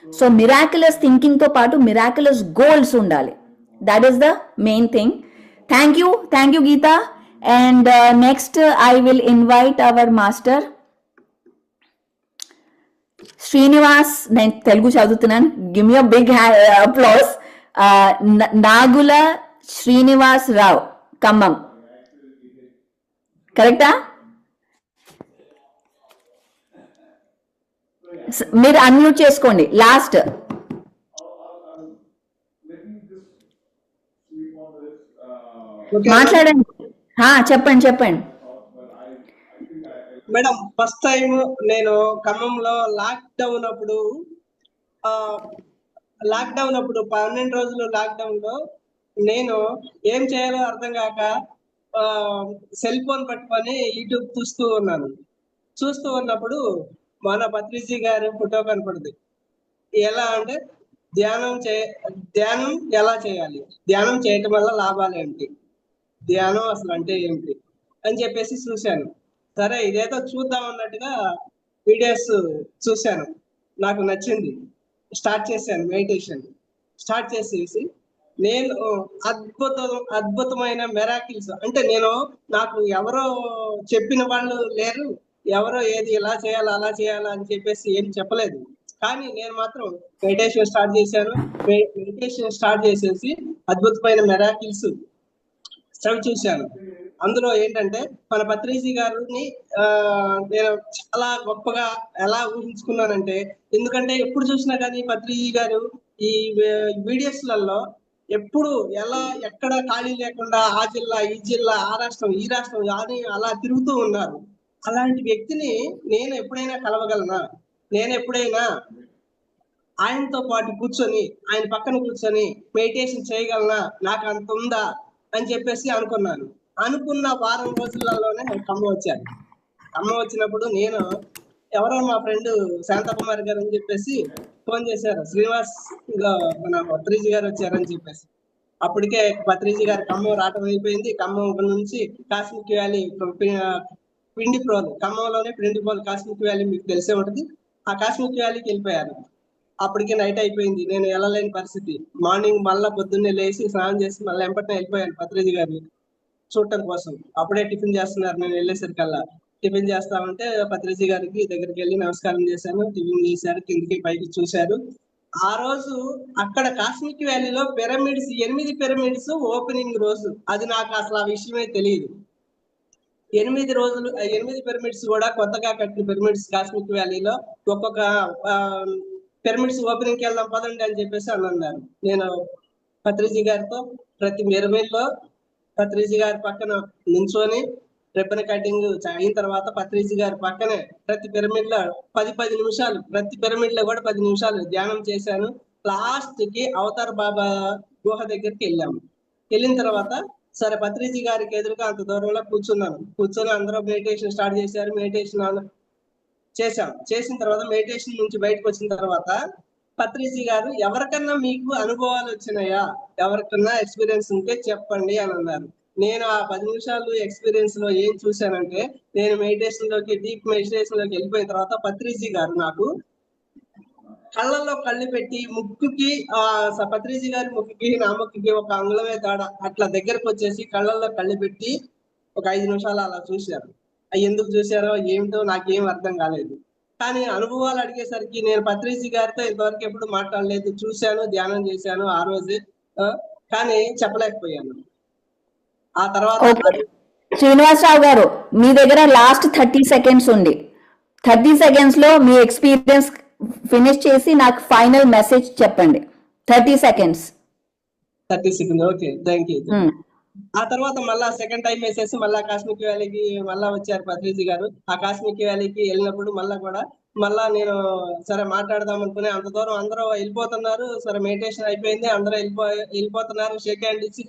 సో మిరాకులస్ థింకింగ్ తో పాటు మిరాకులస్ గోల్స్ ఉండాలి. That is the main thing. Thank you Geetha. And next I will invite our master Srinivas. నేను తెలుగు చదువుతున్నాను, give me a big applause. Nagula Srinivas Rao, Khammam, కరెక్టా? మీరు అన్మ్యూట్ చేసుకోండి లాస్ట్. మాట్లాడండి, చెప్పండి. మేడం, ఫస్ట్ టైం నేను ఖమ్మంలో లాక్డౌన్ అప్పుడు 12 రోజులు లాక్డౌన్ లో నేను ఏం చేయాలో అర్థం కాక సెల్ ఫోన్ పట్టుకొని యూట్యూబ్ చూస్తూ ఉన్నప్పుడు మన పత్రిజీ గారి ఫోటో కనపడింది. ఎలా అంటే ధ్యానం ఎలా చేయాలి, ధ్యానం చేయటం వల్ల లాభాలు ఏంటి, ధ్యానం అసలు అంటే ఏంటి అని చెప్పేసి చూశాను. సరే ఇదేదో చూద్దాం అన్నట్టుగా వీడియోస్ చూశాను, నాకు నచ్చింది, స్టార్ట్ చేశాను మెడిటేషన్. స్టార్ట్ చేసేసి నేను అద్భుతమైన మెరాకిల్స్ అంటే నాకు ఎవరో చెప్పిన వాళ్ళు లేరు, ఎవరో ఏది ఇలా చేయాలి అలా చేయాలా అని చెప్పేసి ఏం చెప్పలేదు. కానీ నేను మాత్రం మెడిటేషన్ స్టార్ట్ చేశాను. మెడిటేషన్ స్టార్ట్ చేసేసి అద్భుతమైన మెరాకిల్స్ చూశాను. అందులో ఏంటంటే మన పత్రిజీ గారిని నేను చాలా గొప్పగా ఎలా ఊహించుకున్నానంటే, ఎందుకంటే ఎప్పుడు చూసినా కానీ పత్రిజీ గారు ఈ వీడియోస్లలో ఎప్పుడు ఎక్కడ ఖాళీ లేకుండా ఆ జిల్లా ఈ జిల్లా ఆ రాష్ట్రం ఈ రాష్ట్రం అని అలా తిరుగుతూ ఉన్నారు. అలాంటి వ్యక్తిని నేను ఎప్పుడైనా కలవగలనా, నేను ఎప్పుడైనా ఆయనతో పాటు కూర్చొని ఆయన పక్కన కూర్చొని మెడిటేషన్ చేయగలనా, నాకు అంత ఉందా అని చెప్పేసి అనుకున్నాను. అనుకున్న వారం రోజులలోనే నేను ఖమ్మం వచ్చాను. ఖమ్మం వచ్చినప్పుడు నేను ఎవరో మా ఫ్రెండ్ శాంతకుమారి గారు అని చెప్పేసి ఫోన్ చేశారు, శ్రీనివాస్ మన పత్రిజీ గారు వచ్చారని చెప్పేసి. అప్పటికే పత్రిజీ గారు ఖమ్మం రావటం అయిపోయింది. ఖమ్మం నుంచి కాస్మిక్ వ్యాలీ పిండి ప్రోలు, ఖమ్మంలోనే పిండి ప్రోలు కాస్మిక్ వ్యాలీ మీకు తెలిసే ఉంటుంది. ఆ కాస్మిక్ వ్యాలీకి వెళ్ళిపోయారు. అప్పటికే నైట్ అయిపోయింది, నేను వెళ్ళలేని పరిస్థితి. మార్నింగ్ మళ్ళా పొద్దున్నే లేచి స్నానం చేసి మళ్ళీ వెంపటనే వెళ్ళిపోయాను పత్రిజీ గారిని చూడటం కోసం. అప్పుడే టిఫిన్ చేస్తున్నారు, నేను వెళ్ళేసరికల్లా టిఫిన్ చేస్తా ఉంటే పత్రిజీ గారికి దగ్గరికి వెళ్ళి నమస్కారం చేశాను. టిఫిన్ చేశారు, కిందికి పైకి చూశారు. ఆ రోజు అక్కడ కాస్మిక్ వ్యాలీలో 8 పిరమిడ్స్ ఓపెనింగ్ రోజు. అది నాకు అసలు ఆ విషయమే తెలియదు. 8 పిరమిడ్స్ కూడా కొత్తగా కట్టిన పిరమిడ్స్ కాస్మిక్ వ్యాలీలో. ఒక్కొక్క పిరమిడ్స్ ఓపెనింగ్ కి వెళ్దాం పదండి అని చెప్పేసి అన్నారు. నేను పత్రిజీ గారితో ప్రతి పిరమిడ్లో పత్రిజీ గారి పక్కన నించొని రిబ్బన్ కటింగ్ అయిన తర్వాత పత్రిజీ గారి పక్కనే ప్రతి పిరమిడ్ లో 10 నిమిషాలు, ప్రతి పిరమిడ్ లో కూడా 10 నిమిషాలు ధ్యానం చేశాను. లాస్ట్ కి అవతార్ బాబా గుహ దగ్గరికి వెళ్ళాము. వెళ్ళిన తర్వాత సరే పత్రిజీ గారికి ఎదురుగా అంత దూరంలో కూర్చొని అందరూ మెడిటేషన్ స్టార్ట్ చేశారు. మెడిటేషన్ చేసిన తర్వాత మెడిటేషన్ నుంచి బయటకు వచ్చిన తర్వాత పత్రిజీ గారు, ఎవరికన్నా మీకు అనుభవాలు వచ్చినాయా, ఎవరికన్నా ఎక్స్పీరియన్స్ ఉంటే చెప్పండి అని అన్నారు. నేను ఆ 10 నిమిషాలు ఎక్స్పీరియన్స్ లో ఏం చూశానంటే, నేను డీప్ మెడిటేషన్ లోకి వెళ్ళిపోయిన తర్వాత పత్రిజీ గారు నాకు కళ్ళల్లో కళ్ళు పెట్టి ముక్కుకి పత్రిజీ గారి ముక్కుకి నా ముక్కుకి ఒక అంగుళమే తేడా అట్లా దగ్గరకు వచ్చేసి కళ్ళల్లో కళ్ళు పెట్టి ఒక 5 నిమిషాలు అలా చూశారు. అవి ఎందుకు చూశారో ఏమిటో నాకేం అర్థం కాలేదు. కానీ అనుభవాలు అడిగేసరికి నేను పత్రిజీ గారితో ఇంతవరకు ఎప్పుడు మాట్లాడలేదు. చూశాను, ధ్యానం చేశాను ఆ రోజే, కానీ చెప్పలేకపోయాను. ఆ తర్వాత శ్రీనివాసరావు గారు, మీ దగ్గర లాస్ట్ 30 సెకండ్స్ ఉంది. 30 సెకండ్స్ లో మీ ఎక్స్పీరియన్స్ ఫినిష్ చేసి నాకు ఫైనల్ మెసేజ్ చెప్పండి. 30 సెకండ్స్. Okay, thank you. ఆ తర్వాత మళ్ళా సెకండ్ టైం వేసేసి మళ్ళా కాస్మిక్ వ్యాలీకి మళ్ళా వచ్చారు పత్రిజీ గారు. ఆ కాస్మిక్ వ్యాలీకి వెళ్ళినప్పుడు మళ్ళా కూడా మళ్ళా నేను సరే మాట్లాడదాం అనుకుని అంత దూరం అందరూ వెళ్ళిపోతున్నారు. సరే మెడిటేషన్ అయిపోయింది, అందరూ వెళ్ళిపోతున్నారు. షేక్ హ్యాండ్ ఇచ్చి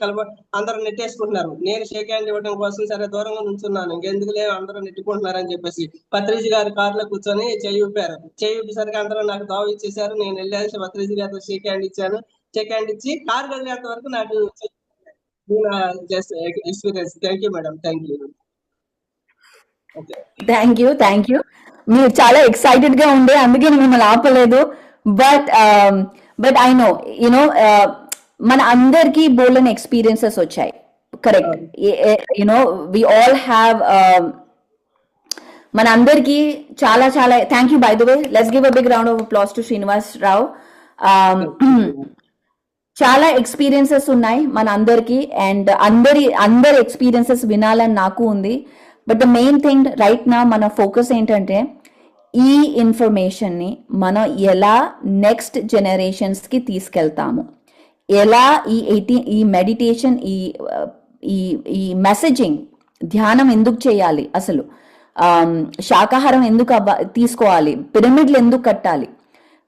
అందరూ నెట్టేసుకుంటున్నారు. నేను షేక్ హ్యాండ్ ఇవ్వడం కోసం సరే దూరంగా నుంచున్నాను. ఇంకెందుకులే అందరూ నెట్టుకుంటున్నారు అని చెప్పేసి పత్రిజీ గారి కారులో కూర్చొని చెయ్యి ఊపారు. చెయ్యి ఊపేసరికి అందరూ నాకు దావ ఇచ్చేసారు. నేను వెళ్ళాను, పత్రిజీ గారితో షేక్ హ్యాండ్ ఇచ్చాను. షేక్ హ్యాండ్ ఇచ్చి కారు కదిలేంత వరకు నాకు just experience. Thank you madam, thank you. Thank you. మీరు చాలా ఎక్సైటెడ్ గా ఉండే, అందుకే నేను మిమ్మల్ని ఆపలేదు. But I know you know అందరికి బోల్డెన్ ఎక్స్పీరియన్సెస్ వచ్చాయి. Correct. You know we all have అందరికి చాలా చాలా thank you. By the way, let's give a big round of applause to Srinivas Rao. చాలా ఎక్స్పీరియన్సెస్ ఉన్నాయి మన అందరికి, అండ్ అందరి ఎక్స్పీరియన్సెస్ వినాలని నాకు ఉంది. But the main thing right నా మన ఫోకస్ ఏంటంటే ఈ ఇన్ఫర్మేషన్ని మనం ఎలా నెక్స్ట్ జనరేషన్స్కి తీసుకెళ్తాము, ఎలా ఈ మెడిటేషన్ ఈ మెసేజింగ్ ధ్యానం ఎందుకు చేయాలి, అసలు శాకాహారం ఎందుకు తీసుకోవాలి, పిరమిడ్లు ఎందుకు కట్టాలి,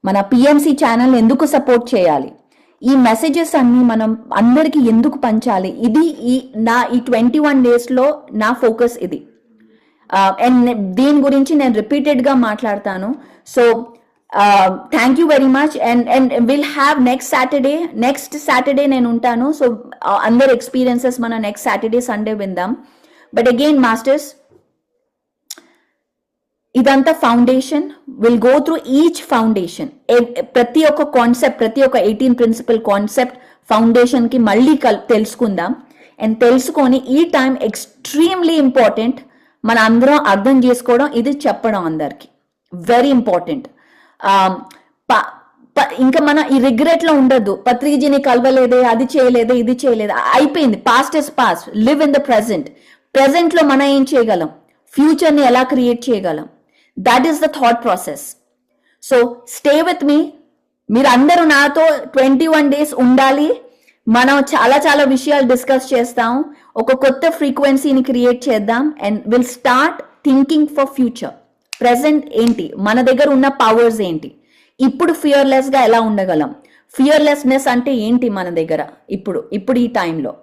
మన పిఎంసి ఛానల్ ఎందుకు సపోర్ట్ చేయాలి, ఈ మెసేజెస్ అన్ని మనం అందరికి ఎందుకు పంచాలి, ఇది ఈ 21 days లో నా ఫోకస్ ఇది. అండ్ దీని గురించి నేను రిపీటెడ్ గా మాట్లాడతాను. So thank you very much. And will have next Saturday నేను ఉంటాను. సో అందరి ఎక్స్పీరియన్సెస్ మనం నెక్స్ట్ సాటర్డే సండే విందాం. బట్ అగైన్ మాస్టర్స్, ఇదంతా foundation. Will go through each foundation. ప్రతి ఒక్క కాన్సెప్ట్, ప్రతి ఒక్క 18 ప్రిన్సిపల్ కాన్సెప్ట్ ఫౌండేషన్ కి మళ్ళీ తెలుసుకుందాం. అండ్ తెలుసుకొని ఈ టైం ఎక్స్ట్రీమ్లీ ఇంపార్టెంట్, మన అందరం అర్థం చేసుకోవడం, ఇది చెప్పడం అందరికి వెరీ ఇంపార్టెంట్. ఇంకా మన ఈ రిగ్రెట్ లో ఉండద్దు, పత్రిజీని కలవలేదే, అది చేయలేదే, ఇది చేయలేదే, అయిపోయింది. Past is past. Live in the present లో మనం ఏం చేయగలం, ఫ్యూచర్ ని ఎలా క్రియేట్ చేయగలం, that is the thought process. So stay with me. మీరు అందరూ నాతో 21 days ఉండాలి. మనం చాలా చాలా విషయాలు డిస్కస్ చేస్తాం, ఒక కొత్త ఫ్రీక్వెన్సీని క్రియేట్ చేద్దాం. And will start thinking for future. Present ఏంటి, మన దగ్గర ఉన్న పవర్స్ ఏంటి, ఇప్పుడు ఫియర్లెస్ గా ఎలా ఉండగలం, ఫియర్లెస్నెస్ అంటే ఏంటి మన దగ్గర ఇప్పుడు ఈ టైంలో.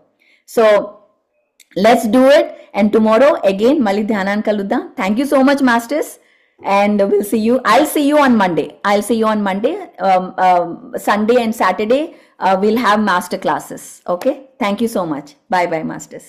So let's do it. And tomorrow again మళ్ళీ ధ్యానాన్ని కలుద్దాం. Thank you so much masters. And we'll see you. I'll see you on Monday. Sunday and Saturday we'll have master classes. Okay. Thank you so much. Bye bye, masters.